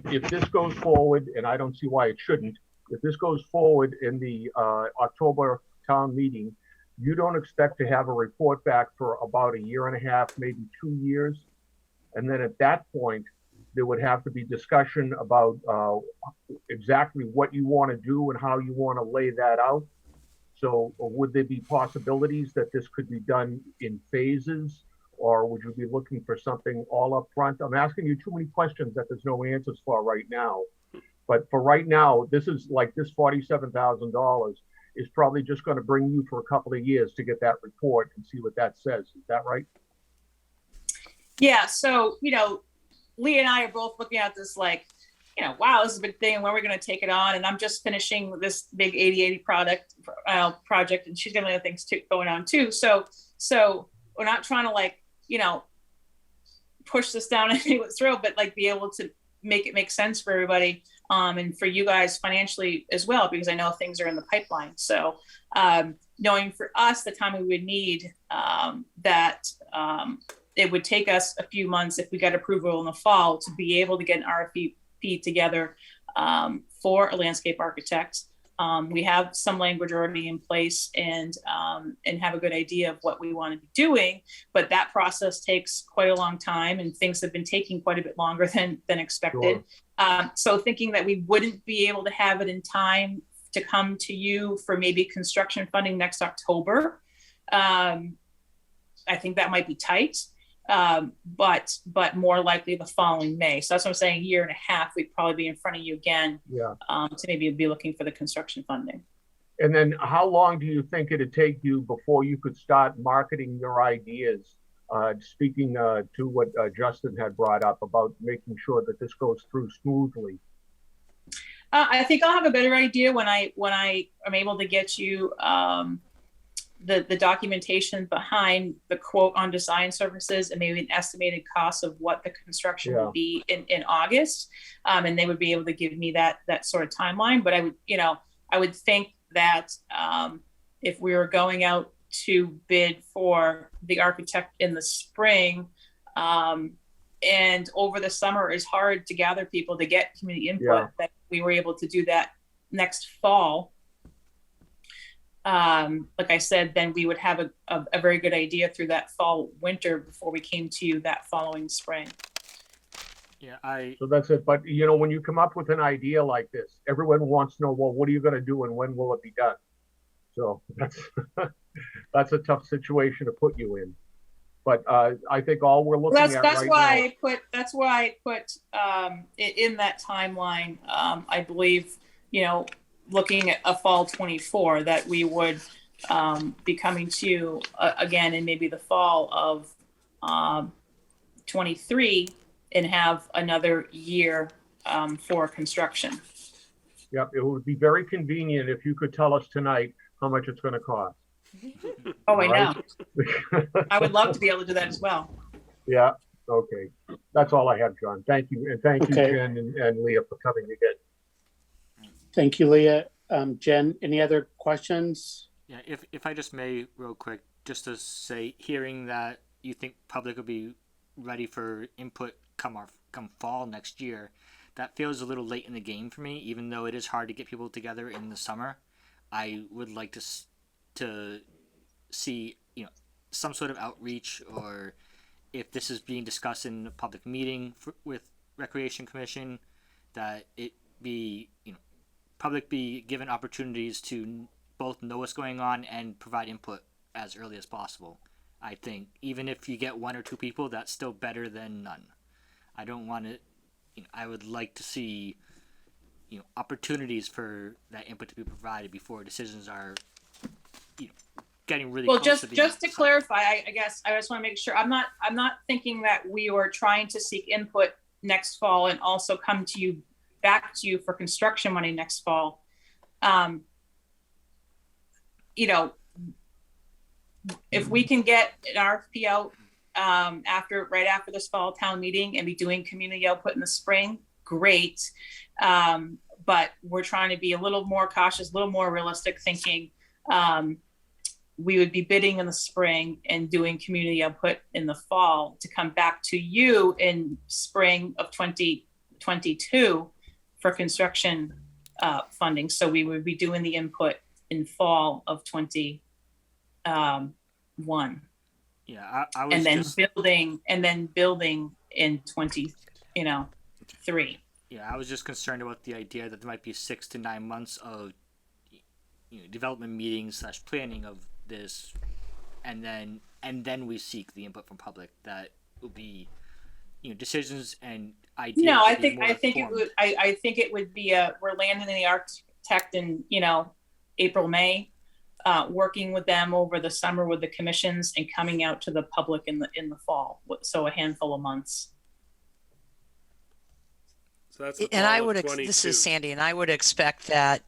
if this goes forward, and I don't see why it shouldn't, if this goes forward in the October town meeting, you don't expect to have a report back for about 1.5 years, maybe 2 years. And then at that point, there would have to be discussion about exactly what you want to do and how you want to lay that out. So would there be possibilities that this could be done in phases, or would you be looking for something all up front? I'm asking you too many questions that there's no answers for right now. But for right now, this is like this $47,000 is probably just going to bring you for a couple of years to get that report and see what that says. Is that right? Yeah. So, Lee and I are both looking at this like, wow, this is a big thing. When are we going to take it on? And I'm just finishing this big 80/80 project, and she's got other things going on too. So we're not trying to push this down anyone's throat, but like be able to make it make sense for everybody, and for you guys financially as well, because I know things are in the pipeline. So knowing for us the time we would need, that it would take us a few months if we got approval in the fall to be able to get an RFP together for a landscape architect. We have some language already in place and have a good idea of what we want to be doing, but that process takes quite a long time, and things have been taking quite a bit longer than expected. Sure. So thinking that we wouldn't be able to have it in time to come to you for maybe construction funding next October, I think that might be tight. But more likely the following May. So that's what I'm saying, 1.5 years, we'd probably be in front of you again. Yeah. To maybe be looking for the construction funding. And then how long do you think it'd take you before you could start marketing your ideas? Speaking to what Justin had brought up about making sure that this goes through smoothly. I think I'll have a better idea when I am able to get you the documentation behind the quote on design services and maybe an estimated cost of what the construction will be in August. And they would be able to give me that sort of timeline. But I would think that if we were going out to bid for the architect in the spring, and over the summer is hard to gather people to get community input, that we were able to do that next fall. Like I said, then we would have a very good idea through that fall, winter before we came to you that following spring. Yeah, So that's it. But when you come up with an idea like this, everyone wants to know, well, what are you going to do and when will it be done? So that's a tough situation to put you in. But I think all we're looking at that's right why now. That's why I put in that timeline. I believe looking at a fall 24, that we would be coming to you again in maybe the fall of 23 and have another year for construction. Yep, it would be very convenient if you could tell us tonight how much it's going to cost. Oh, I know. I would love to be able to do that as well. Yeah, okay. That's all I have, John. Thank you. And thank you, Jen and Leah, for coming again. Thank you, Leah. Jen, any other questions? Yeah, if I just may, real quick, just to say, hearing that you think public will be ready for input come fall next year, that feels a little late in the game for me. Even though it is hard to get people together in the summer, I would like to see some sort of outreach, or if this is being discussed in a public meeting with Recreation Commission, that it be public be given opportunities to both know what's going on and provide input as early as possible. I think even if you get 1 or 2 people, that's still better than none. I don't want to. I would like to see opportunities for that input to be provided before decisions are getting really close to being just to clarify, I guess I just want to make sure I'm not thinking that we were trying to seek input next fall and also come back to you for construction money next fall. If we can get an RFP out right after this fall town meeting and be doing community output in the spring, great. But we're trying to be a little more cautious, a little more realistic thinking. We would be bidding in the spring and doing community output in the fall to come back to you in spring of 2022 for construction funding. So we would be doing the input in fall of 21. Yeah, I was and then building in 23. Yeah, I was just concerned about the idea that there might be 6 to 9 months of development meetings / planning of this, and then we seek the input from public. That would be decisions and ideas. No, I think it would be we're landing in the architect in April, May, working with them over the summer with the commissions and coming out to the public in the fall. So a handful of months. So that's and I would this is Sandy, and I would expect that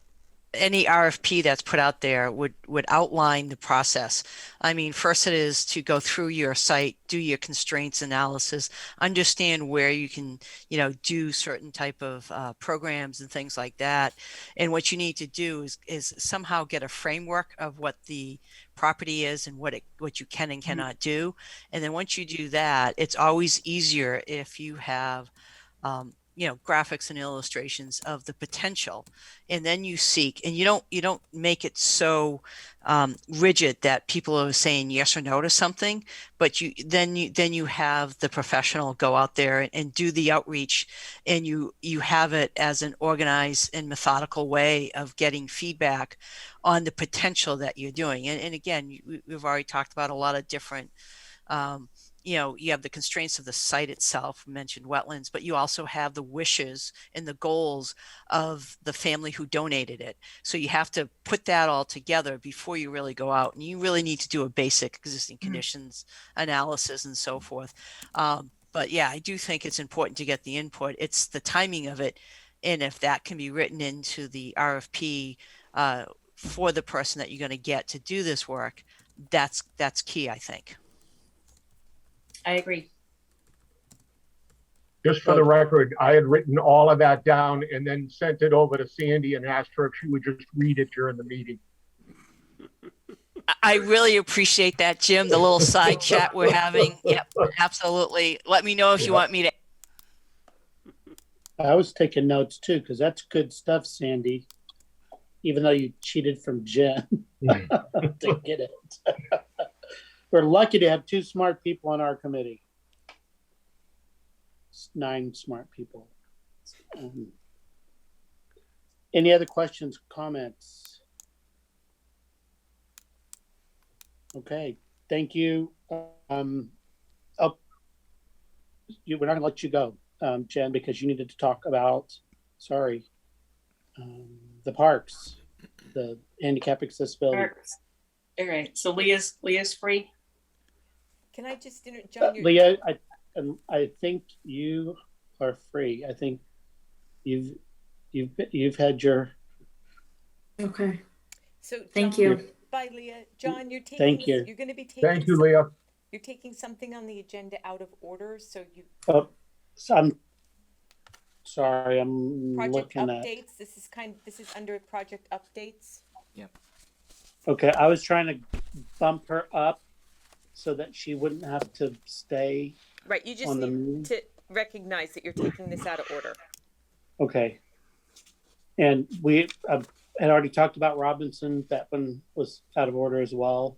any RFP that's put out there would outline the process. I mean, first it is to go through your site, do your constraints analysis, understand where you can, do certain type of programs and things like that. And what you need to do is somehow get a framework of what the property is and what you can and cannot do. And then once you do that, it's always easier if you have graphics and illustrations of the potential, and then you seek, and you don't make it so rigid that people are saying yes or no to something, but then you have the professional go out there and do the outreach, and you have it as an organized and methodical way of getting feedback on the potential that you're doing. And again, we've already talked about a lot of different you have the constraints of the site itself, mentioned wetlands, but you also have the wishes and the goals of the family who donated it. So you have to put that all together before you really go out, and you really need to do a basic existing conditions analysis and so forth. But yeah, I do think it's important to get the input. It's the timing of it, and if that can be written into the RFP for the person that you're going to get to do this work, that's key, I think. I agree. Just for the record, I had written all of that down and then sent it over to Sandy and asked her if she would just read it during the meeting. I really appreciate that, Jim, the little side chat we're having. Yep, absolutely. Let me know if you want me to. I was taking notes too, because that's good stuff, Sandy. Even though you cheated from Jen to get it. We're lucky to have 2 smart people on our committee. 9 smart people. Any other questions, comments? Okay, thank you. We're not going to let you go, Jen, because you needed to talk about, the parks, the handicap accessibility. Parks. All right, so Leah's free. Can I just, John, Leah, I think you are free. I think you've had your. Okay. So Thank John, you. Bye, Leah. John, you're taking. Thank you. You're going to be taking. Thank you, Leah. You're taking something on the agenda out of order, so you. Oh, so I'm sorry. I'm Project looking updates. This is under project updates. at. Okay, I was trying to bump her up so that she wouldn't have to stay. Right. You just On the need meeting? to recognize that you're taking this out of order. Okay. And we had already talked about Robinson. That one was out of order as well.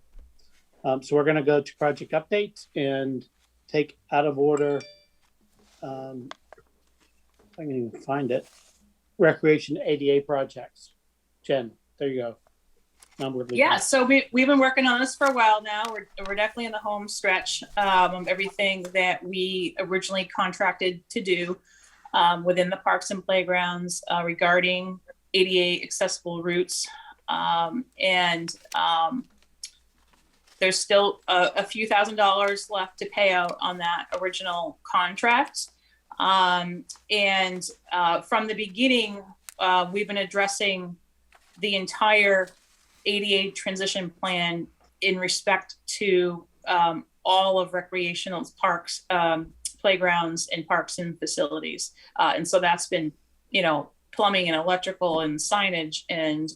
So we're going to go to project updates and take out of order. If I can even find it. Recreation ADA projects. Jen, there you go. Yeah, so we've been working on this for a while now. We're definitely in the home stretch of everything that we originally contracted to do within the parks and playgrounds regarding ADA accessible routes. There's still a few $1,000s left to pay out on that original contract. From the beginning, we've been addressing the entire ADA transition plan in respect to all of recreational parks, playgrounds, and parks and facilities. And so that's been, plumbing and electrical and signage and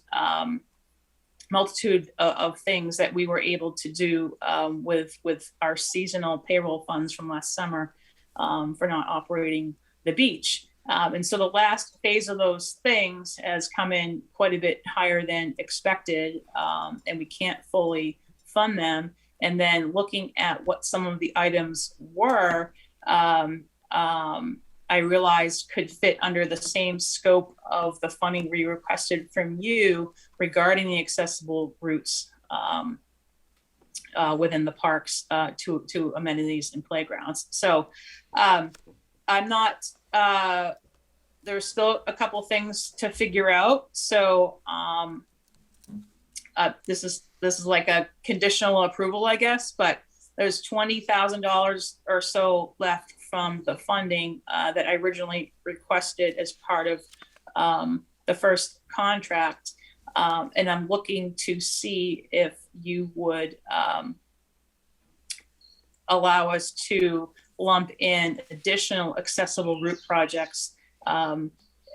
multitude of things that we were able to do with our seasonal payroll funds from last summer for not operating the beach. And so the last phase of those things has come in quite a bit higher than expected, and we can't fully fund them. And then looking at what some of the items were, I realized could fit under the same scope of the funding we requested from you regarding the accessible routes within the parks to amenities and playgrounds. So I'm not, there's still a couple things to figure out. So this is like a conditional approval, I guess, but there's $20,000 or so left from the funding that I originally requested as part of the first contract. And I'm looking to see if you would allow us to lump in additional accessible route projects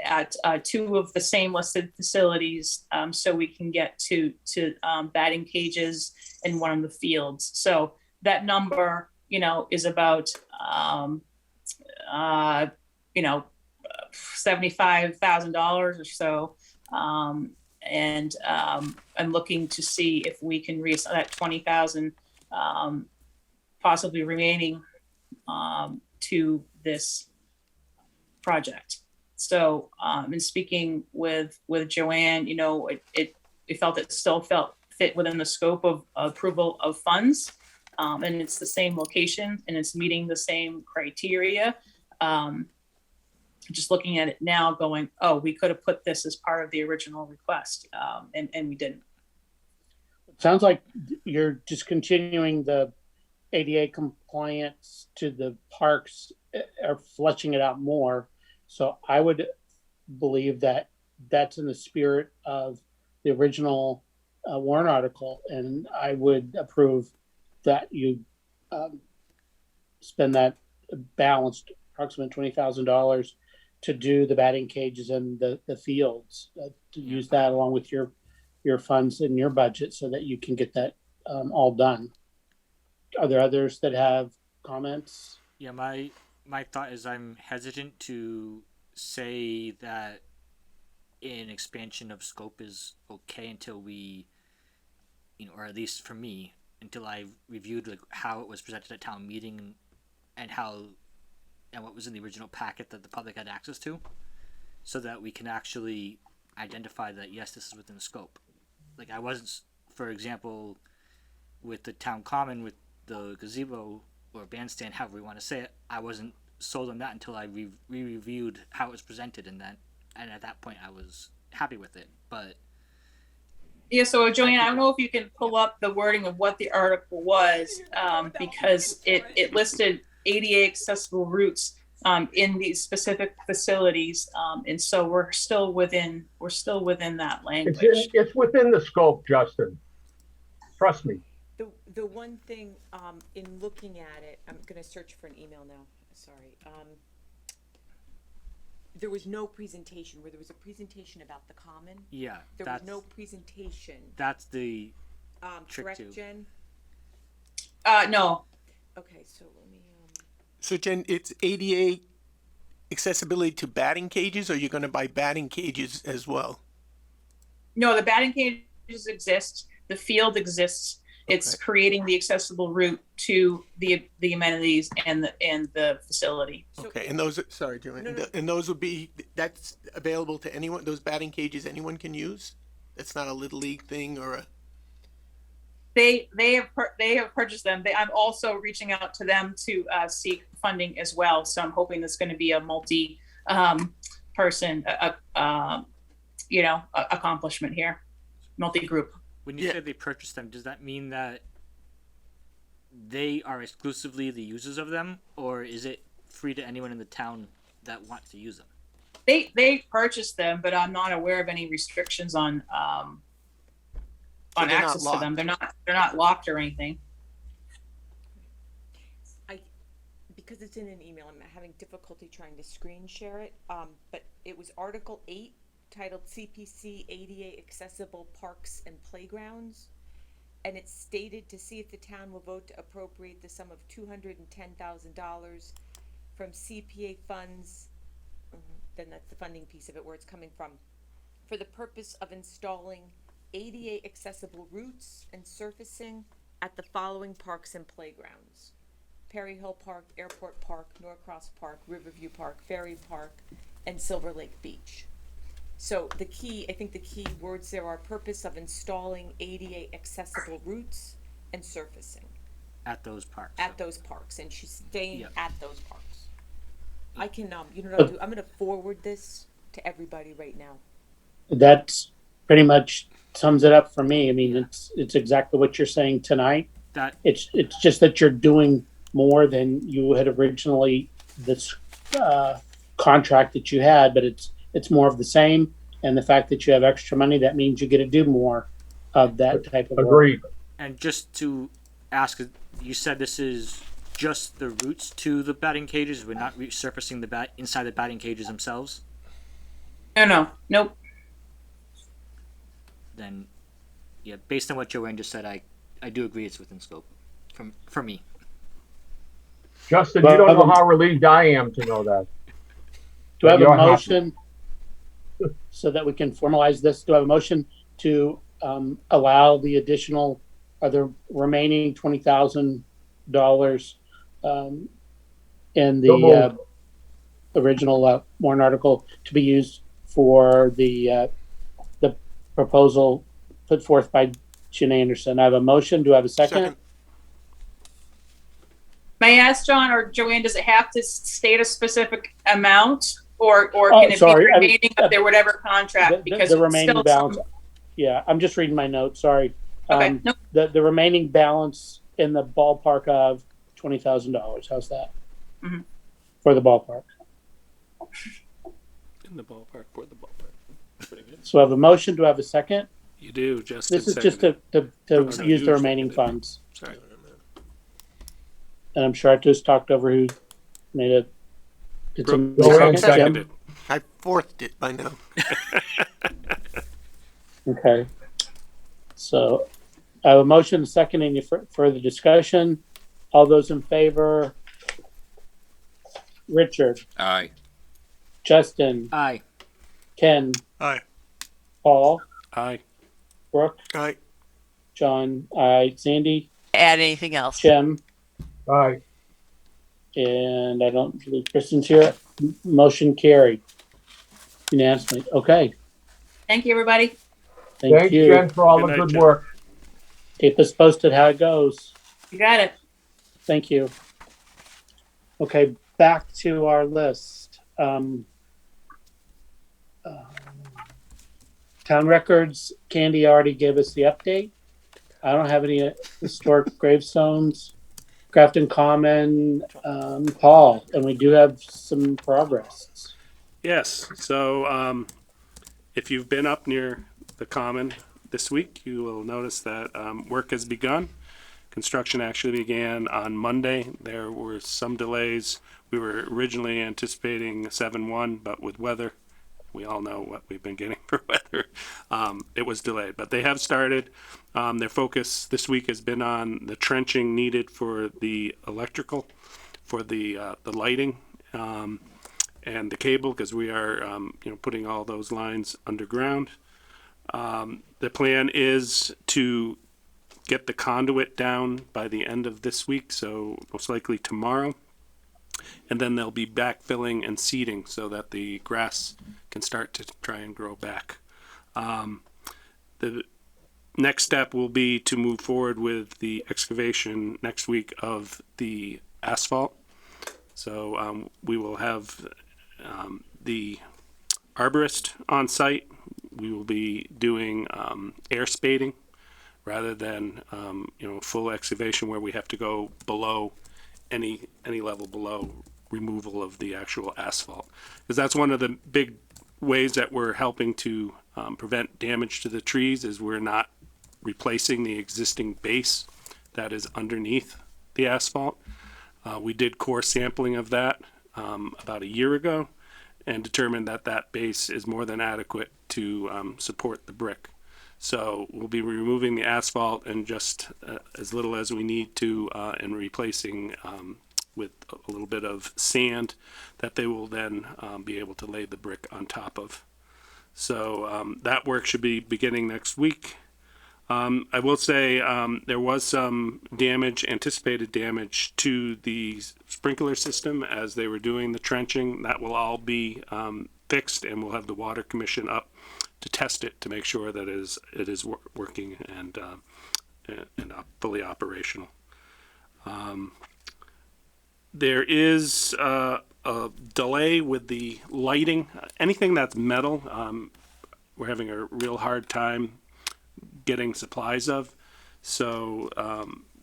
at two of the same listed facilities, so we can get to batting cages in one of the fields. So that number, is about $75,000 or so. And I'm looking to see if we can raise that 20,000, possibly remaining to this project. So, in speaking with Joanne, it felt it still fit within the scope of approval of funds, and it's the same location and it's meeting the same criteria. Just looking at it now, going, oh, we could have put this as part of the original request, and we didn't. It sounds like you're just continuing the ADA compliance to the parks, or fleshing it out more. So I would believe that that's in the spirit of the original warrant article, and I would approve that you spend that balanced approximate $20,000 to do the batting cages and the fields, to use that along with your funds in your budget so that you can get that all done. Are there others that have comments? Yeah, my thought is I'm hesitant to say that an expansion of scope is okay until we, or at least for me, until I reviewed how it was presented at town meeting and what was in the original packet that the public had access to, so that we can actually identify that, yes, this is within the scope. Like, I wasn't, for example, with the town common, with the gazebo or bandstand, however we want to say it, I wasn't sold on that until I reviewed how it was presented, and at that point I was happy with it. But yeah, so Joanne, I don't know if you can pull up the wording of what the article was, because it listed ADA accessible routes in these specific facilities, and so we're still within that language. It's within the scope, Justin. Trust me. The one thing, in looking at it, I'm gonna search for an email now, sorry. There was no presentation, where there was a presentation about the common. yeah, There was no presentation. that's the trick Correct, too. Jen? No, Okay, so let me, So Jen, it's ADA accessibility to batting cages, or you're gonna buy batting cages as well? no, the batting cages exist, the field exists. It's creating the accessible route to the amenities and the facility. Okay, and those, sorry, Joanne, No. and those would be, that's available to anyone, those batting cages anyone can use? That's not a Little League thing or a, They have purchased them. I'm also reaching out to them to seek funding as well. So I'm hoping there's going to be a multi person accomplishment here, multi-group. When you say they purchased them, does that mean that they are exclusively the users of them, or is it free to anyone in the town that wants to use them? They purchased them, but I'm not aware of any restrictions on they're not access to them. They're not locked or anything. because it's in an email, I'm having difficulty trying to screen share it, but it was Article 8, titled CPC ADA Accessible Parks and Playgrounds, and it's stated to see if the town will vote to appropriate the sum of $210,000 from CPA funds, then that's the funding piece of it, where it's coming from, for the purpose of installing ADA accessible routes and surfacing at the following parks and playgrounds: Perry Hill Park, Airport Park, Norcross Park, Riverview Park, Ferry Park, and Silver Lake Beach. So I think the key words there are purpose of installing ADA accessible routes and surfacing At those parks. at those parks, and she's staying Yep. at those parks. I can, you know what I'll do? I'm gonna forward this to everybody right now. That's pretty much sums it up for me. I mean, it's exactly what you're saying tonight. That It's just that you're doing more than you had originally, this contract that you had, but it's more of the same, And the fact that you have extra money, that means you get to do more of that type of work. Agreed. And just to ask, you said this is just the routes to the batting cages. We're not resurfacing the bat inside the batting cages themselves. No, nope. Then, yeah, based on what Joanne just said, I do agree it's within scope. For me. Justin, Well, you don't know I'm- how relieved I am to know that. Do I have a You're happy. motion so that we can formalize this? Do I have a motion to allow the additional, or the remaining $20,000 in So the moved. original warrant article to be used for the proposal put forth by Jen Anderson? I have a motion. Do I have a second? May I ask John or Joanne, does it have to state a specific amount, or can it sorry, be remaining of their whatever contract? Because The it's remaining still balance. some- Yeah, I'm just reading my notes. Sorry. Okay, no, The remaining balance in the ballpark of $20,000. How's that? Mhm. For the ballpark. In the ballpark, for the ballpark. Pretty good. So I have a motion. Do I have a second? You do, Justin. This is just seconded. to Oh, no, use you the remaining seconded. funds. Sorry. And I'm sure I just talked over who made it. Did some Joanne second? Jim? Seconded. I fourthed it by now. Okay. So I have a motion, a second. Any further discussion? All those in favor? Richard, Aye. Justin, Aye. Ken, Aye. Paul, Aye. Brooke, Aye. John, Sandy, Add anything else? Jim, All right. and I don't believe Kristen's here. Motion carried unanimously. Okay. thank you, everybody. Thank Thanks, you. Jen, for all Good the night, good Jen. work. Keep us posted how it goes. You got it. Thank you. Okay, back to our list. Town records, Candy already gave us the update. I don't have any historic gravestones. Grafton Common, Paul, and we do have some progress. Yes. So, if you've been up near the Common this week, you will notice that work has begun. Construction actually began on Monday. There were some delays. We were originally anticipating 7/1, but with weather, we all know what we've been getting for weather. It was delayed, but they have started. Their focus this week has been on the trenching needed for the electrical, for the lighting, and the cable, because we are putting all those lines underground. The plan is to get the conduit down by the end of this week, so most likely tomorrow. And then they'll be backfilling and seeding so that the grass can start to try and grow back. The next step will be to move forward with the excavation next week of the asphalt. So we will have the arborist on site. We will be doing air spading rather than full excavation where we have to go below any level below removal of the actual asphalt, because that's one of the big ways that we're helping to prevent damage to the trees is we're not replacing the existing base that is underneath the asphalt. We did core sampling of that about a year ago and determined that that base is more than adequate to support the brick. So we'll be removing the asphalt and just as little as we need to and replacing with a little bit of sand that they will then be able to lay the brick on top of. So that work should be beginning next week. I will say there was some damage, anticipated damage to the sprinkler system as they were doing the trenching. That will all be fixed, and we'll have the water commission up to test it to make sure that it is working and fully operational. There is a delay with the lighting. Anything that's metal, we're having a real hard time getting supplies of. So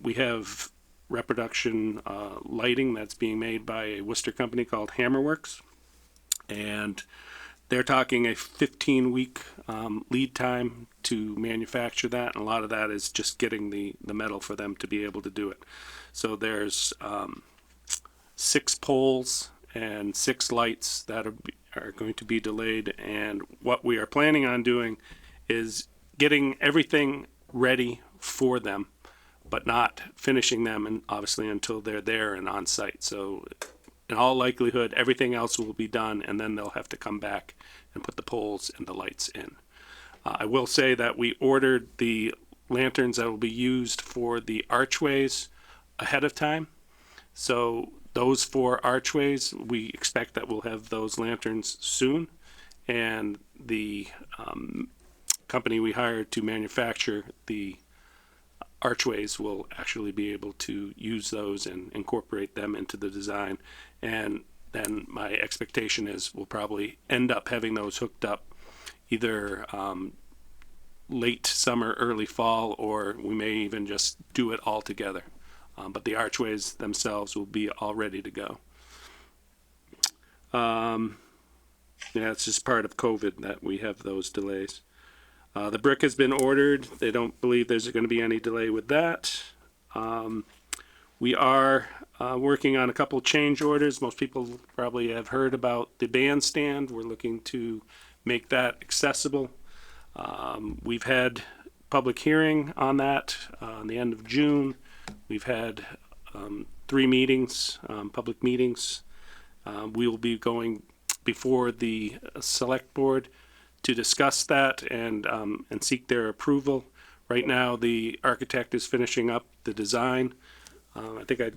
we have reproduction lighting that's being made by a Worcester company called Hammerworks, and they're talking a 15-week lead time to manufacture that, and a lot of that is just getting the metal for them to be able to do it. So there's 6 poles and 6 lights that are going to be delayed, and what we are planning on doing is getting everything ready for them, but not finishing them, and obviously until they're there and on site. So in all likelihood, everything else will be done, and then they'll have to come back and put the poles and the lights in. I will say that we ordered the lanterns that will be used for the archways ahead of time. So those 4 archways, we expect that we'll have those lanterns soon, and the company we hired to manufacture the archways will actually be able to use those and incorporate them into the design. And then my expectation is we'll probably end up having those hooked up either late summer, early fall, or we may even just do it all together. But the archways themselves will be all ready to go. Yeah, it's just part of COVID that we have those delays. The brick has been ordered. They don't believe there's going to be any delay with that. We are working on a couple change orders. Most people probably have heard about the bandstand. We're looking to make that accessible. We've had public hearing on that on the end of June. We've had 3 meetings, public meetings. We will be going before the select board to discuss that and seek their approval. Right now, the architect is finishing up the design. I think I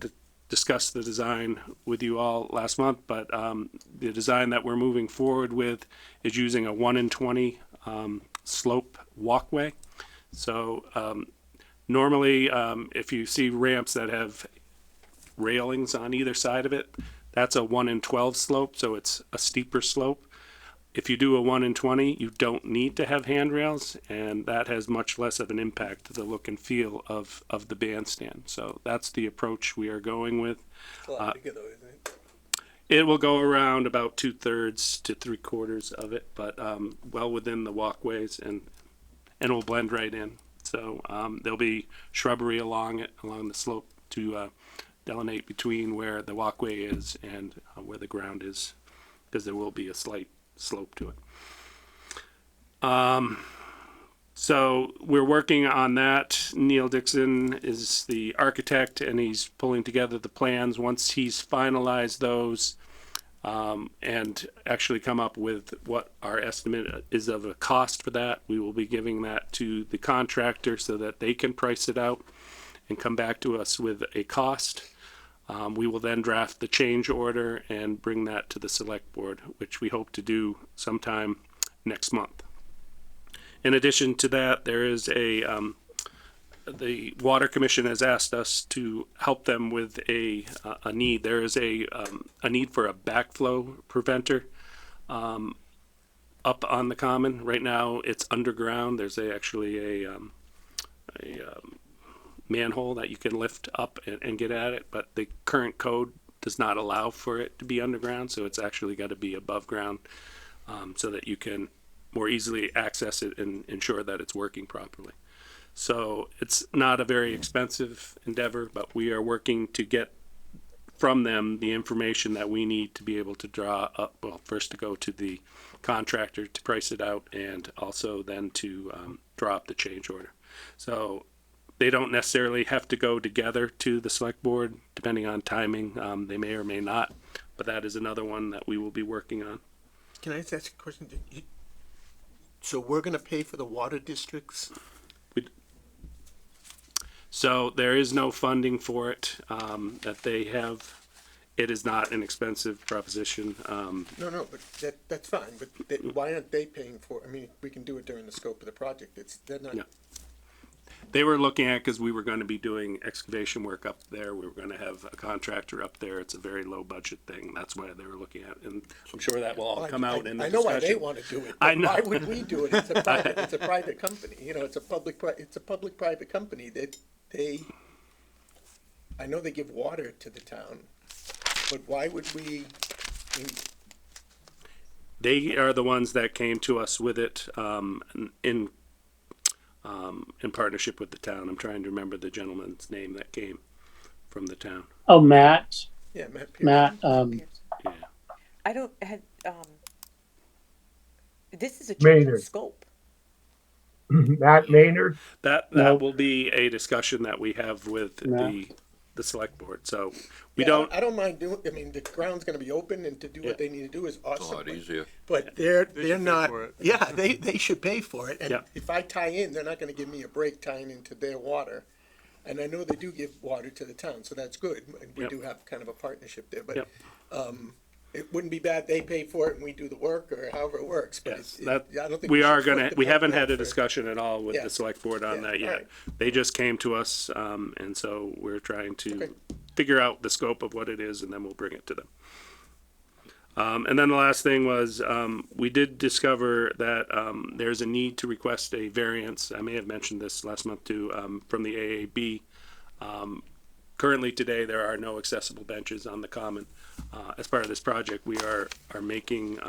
discussed the design with you all last month, but the design that we're moving forward with is using a 1 in 20 slope walkway. So normally, if you see ramps that have railings on either side of it, that's a 1 in 12 slope, so it's a steeper slope. If you do a 1 in 20, you don't need to have handrails, and that has much less of an impact to the look and feel of the bandstand. So that's the approach we are going with. It's a lot bigger though, isn't it? It will go around about 2/3 to 3/4 of it, but well within the walkways, and it will blend right in. So there'll be shrubbery along the slope to delineate between where the walkway is and where the ground is, because there will be a slight slope to it. So we're working on that. Neil Dixon is the architect, and he's pulling together the plans. Once he's finalized those and actually come up with what our estimate is of a cost for that, we will be giving that to the contractor so that they can price it out and come back to us with a cost. We will then draft the change order and bring that to the select board, which we hope to do sometime next month. In addition to that, there is the Water Commission has asked us to help them with a need. There is a need for a backflow preventer up on the common. Right now, it's underground. There's actually a manhole that you can lift up and get at it, but the current code does not allow for it to be underground, so it's actually got to be above ground so that you can more easily access it and ensure that it's working properly. So it's not a very expensive endeavor, but we are working to get from them the information that we need to be able to draw up, well, first to go to the contractor to price it out, and also then to draw up the change order. So they don't necessarily have to go together to the select board, depending on timing. They may or may not, but that is another one that we will be working on. Can I just ask a question? So we're gonna pay for the water districts? So there is no funding for it that they have. It is not an expensive proposition. No, but that's fine, but why aren't they paying for it? I mean, we can do it during the scope of the project. They're not. No. They were looking at, because we were going to be doing excavation work up there. We were going to have a contractor up there. It's a very low budget thing. That's why they were looking at, and I'm sure that will all come out in the I know discussion. why they want to do it. I know. Why would we do it? It's a private company. You know, it's a public-private company that I know they give water to the town, but why would we? They are the ones that came to us with it in partnership with the town. I'm trying to remember the gentleman's name that came from the town. Oh, Matt, Yeah, Matt Pierce. Matt, Yeah. I don't, had, this is a change in Maynard. scope. Matt Maynard, That No. will be a discussion that we have with No. the select board. So we Yeah, don't. I don't mind doing, I mean, the ground's gonna be open and to do Yeah. what they need to do is It's a awesome. lot easier. But they're should pay not, for it. yeah, they should pay for it. And Yeah. if I tie in, they're not gonna give me a break tying into their water. And I know they do give water to the town, so that's good. And we Yep. do have kind of a partnership there, but, Yep. it wouldn't be bad, they pay for it and we do the work or however it works. But Yes, it- that I don't think we should are foot gonna. the We bill haven't had a for- discussion at all with Yeah. the select board on Yeah, that yet. alright. They just came to us, and so we're trying to Okay. figure out the scope of what it is, and then we'll bring it to them. And then the last thing was we did discover that there's a need to request a variance. I may have mentioned this last month too, from the AAB. Currently today, there are no accessible benches on the common. As part of this project, we are making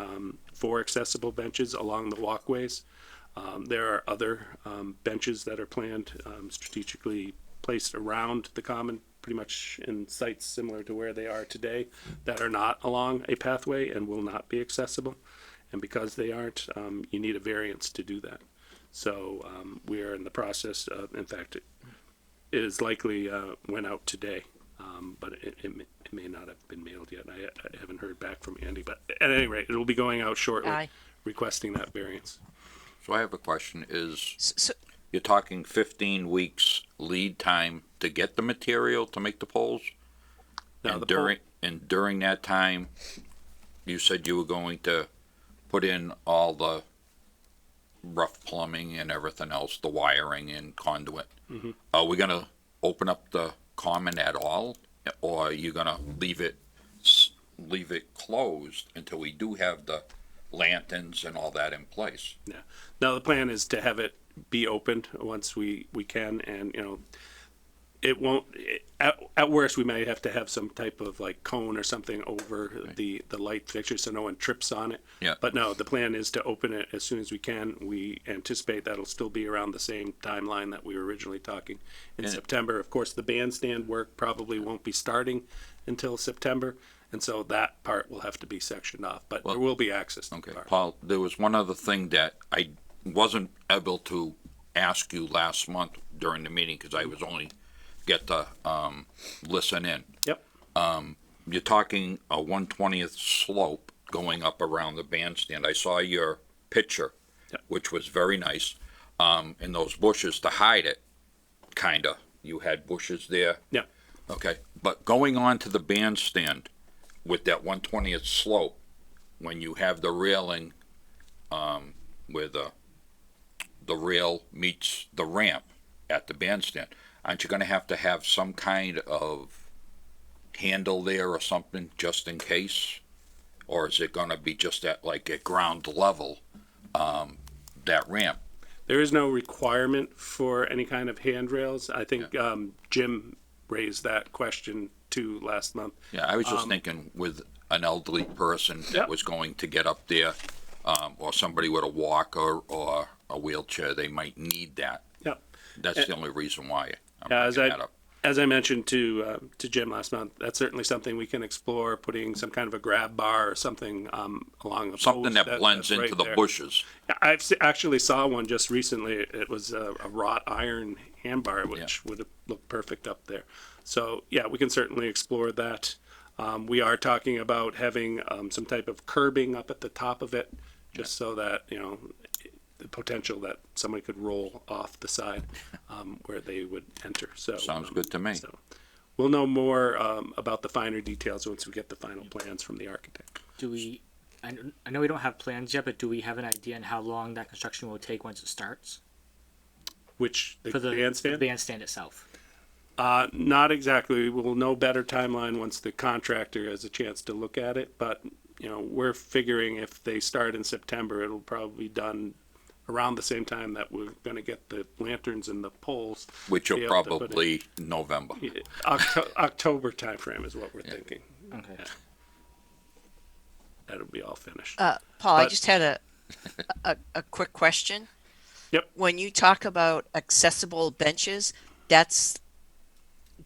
4 accessible benches along the walkways. There are other benches that are planned strategically placed around the common, pretty much in sites similar to where they are today, that are not along a pathway and will not be accessible. And because they aren't, you need a variance to do that. So we are in the process of, in fact, it is likely went out today, but it may not have been mailed yet. I haven't heard back from Andy, but at any rate, it will be going out shortly, Aye. requesting that variance. So I have a question, is So, you're talking 15 weeks lead time to get the material to make the poles? Now, And the pole- during that time, you said you were going to put in all the rough plumbing and everything else, the wiring and conduit. Mm-hmm. Are we gonna open up the common at all, or are you gonna leave it closed until we do have the lanterns and all that in place? Yeah. Now, the plan is to have it be opened once we can, and, you know, it won't, at worst, we may have to have some type of like cone or something over the light fixture so no one trips on it. Yeah. But no, the plan is to open it as soon as we can. We anticipate that'll still be around the same timeline that we were originally talking in And- September. Of course, the bandstand work probably won't be starting until September, and so that part will have to be sectioned off, but there will be access to the Okay, part. Paul, there was one other thing that I wasn't able to ask you last month during the meeting, because I was only get to, listen in. Yep. You're talking a 1/20th slope going up around the bandstand. I saw your picture, Yep. which was very nice. And those bushes to hide it, kinda, you had bushes there. Yeah. Okay, but going on to the bandstand with that 1/20th slope, when you have the railing, where the rail meets the ramp at the bandstand, aren't you gonna have to have some kind of handle there or something just in case? Or is it gonna be just at ground level, that ramp? There is no requirement for any kind of handrails. I think Jim raised that question too last month. Yeah, I was just thinking with an elderly person that Yep. was going to get up there, or somebody with a walker or a wheelchair, they might need that. Yep. That's the only reason why I'm Yeah, bringing that up. as I mentioned to Jim last month, that's certainly something we can explore, putting some kind of a grab bar or something along the Something post that blends that's into right the there. bushes. Actually saw one just recently. It was a wrought iron handbar, which would have looked perfect up there. So yeah, we can certainly explore that. We are talking about having some type of curbing up at the top of it, just so that, you know, the potential that somebody could roll off the side where they would enter. So Sounds good to me. So we'll know more about the finer details once we get the final plans from the architect. Do we? I know we don't have plans yet, but do we have an idea on how long that construction will take once it starts Which for the bandstand? bandstand itself? Not exactly. We'll know better timeline once the contractor has a chance to look at it. But, you know, we're figuring if they start in September, it'll probably be done around the same time that we're going to get the lanterns and the poles. Which be are able to put probably November. October timeframe is what we're thinking. Okay. that'll be all finished. Paul, I But- just had a quick question. Yep. When you talk about accessible benches, that's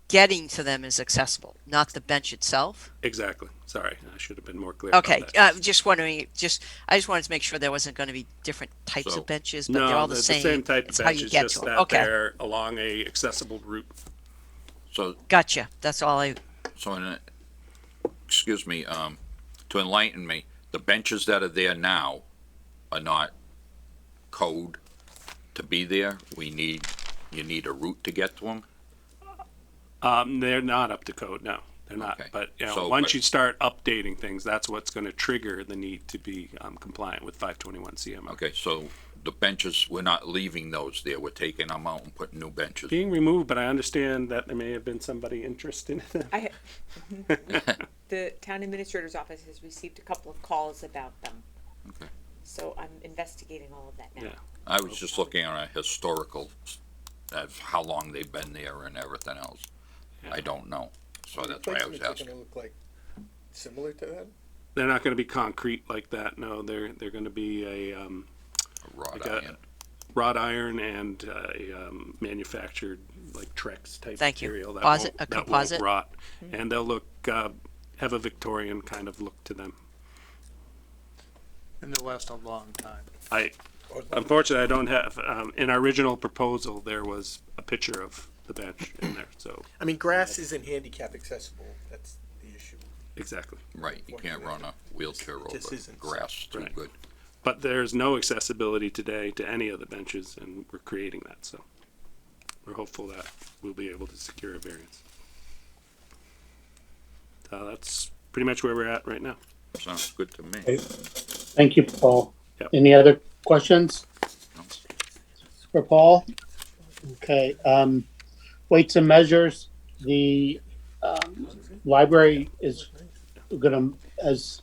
getting to them is accessible, not the bench itself. Exactly. Sorry, I should have been more clear about Okay, that. just wondering, I just wanted to make sure there wasn't going to be different types So- of benches, but they're No, all the the same. same type of It's how bench, you it's get just to 'em. that Okay, they're along a accessible route. So, gotcha. That's all I. excuse me, to enlighten me, the benches that are there now are not code to be there. You need a route to get to them. They're not up to code, no, they're not. Okay. But, So, once but- you start updating things, that's what's gonna trigger the need to be, compliant with 521 CMO. Okay, so the benches, we're not leaving those there. We're taking them out and putting new benches. Being removed, but I understand that there may have been somebody interested in them. The town administrator's office has received a couple of calls about them. Okay. So I'm investigating all of that now. Yeah. I was just looking at a historical, of how long they've been there and everything else. I don't know, so that's why I was Replacements are asking. gonna look like similar to that? They're not gonna be concrete like that, no, they're gonna be a, Wrought like a- iron. wrought iron and a manufactured like Trex type Thank you. material that Composite- won't, a that won't composite? rot, and they'll look have a Victorian kind of look to them. And they'll last a long time. Unfortunately, I don't have in our original proposal there was a picture of the bench in there, so I mean, grass isn't handicap accessible, that's the issue. exactly. Right, you can't run a wheelchair It just over isn't, grass too Right. good. But there's no accessibility today to any of the benches, and we're creating that. So we're hopeful that we'll be able to secure a variance. So that's pretty much where we're at right now. Sounds good to me. Okay. Thank you, Paul. Yep. Any other questions for Paul? Okay, weights and measures, the, library is gonna, as,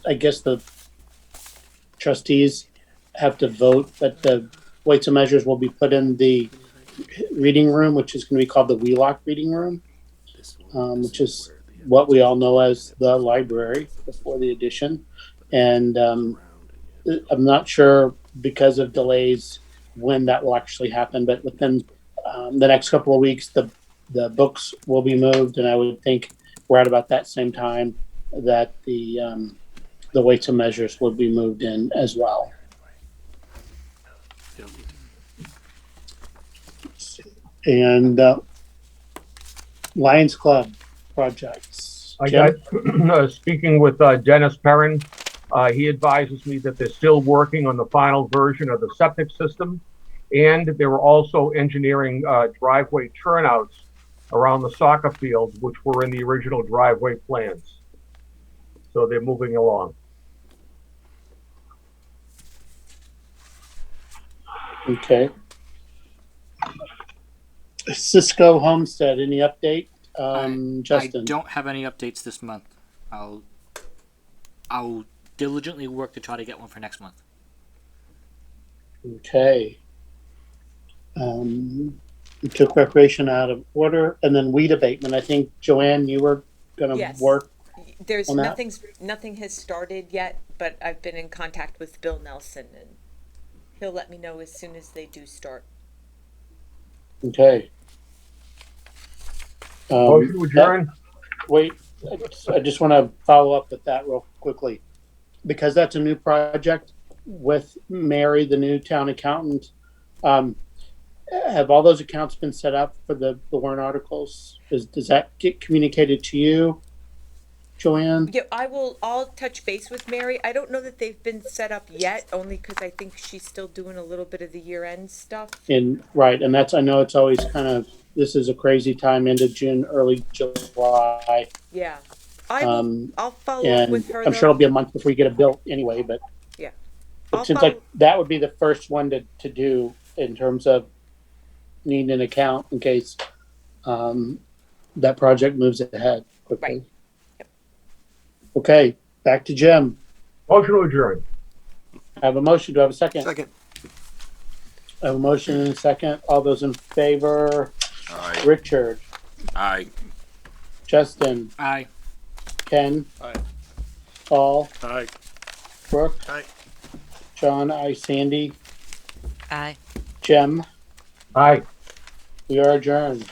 I guess the trustees have to vote, but the weights and measures will be put in the reading room, which is gonna be called the Wheelock Reading Room, which is what we all know as the library before the addition. And, I'm not sure because of delays when that will actually happen, but within the next couple of weeks, the books will be moved, and I would think we're at about that same time that the weights and measures will be moved in as well. Yeah. And Lions Club projects. I Jim? got, speaking with Dennis Perrin, he advises me that they're still working on the final version of the septic system. And they were also engineering driveway turnouts around the soccer fields, which were in the original driveway plans. So they're moving along. Okay. Cisco Homestead, any update? Justin? I don't have any updates this month. I'll diligently work to try to get one for next month. Okay. We took recreation out of order, and then weed abatement. I think Joanne, you were gonna Yes. work. There's On that? nothing has started yet, but I've been in contact with Bill Nelson, and he'll let me know as soon as they do start. Okay. Motion to adjourn? Wait, I just want to follow up with that real quickly, because that's a new project with Mary, the new town accountant. Have all those accounts been set up for the warrant articles? Does that get communicated to you, Joanne? Yeah, I'll touch base with Mary. I don't know that they've been set up yet, only because I think she's still doing a little bit of the year-end stuff. Right, and that's, I know it's always kind of, this is a crazy time, end of June, early July. Yeah. I'll follow up And with her, I'm sure though. it'll be a month before you get a bill anyway, but I'll it seems follow- like that would be the first one to do in terms of needing an account in case that project moves ahead quickly. Right. Yep. Okay, back to Jim. Motion to adjourn. I have a motion. Do I have a second? Second. I have a motion and a second. All those in favor? Aye. Richard, Aye. Justin, Aye. Ken, Aye. Paul, Aye. Brooke, Aye. John, I, Sandy, Aye. Jem. Aye. We are adjourned.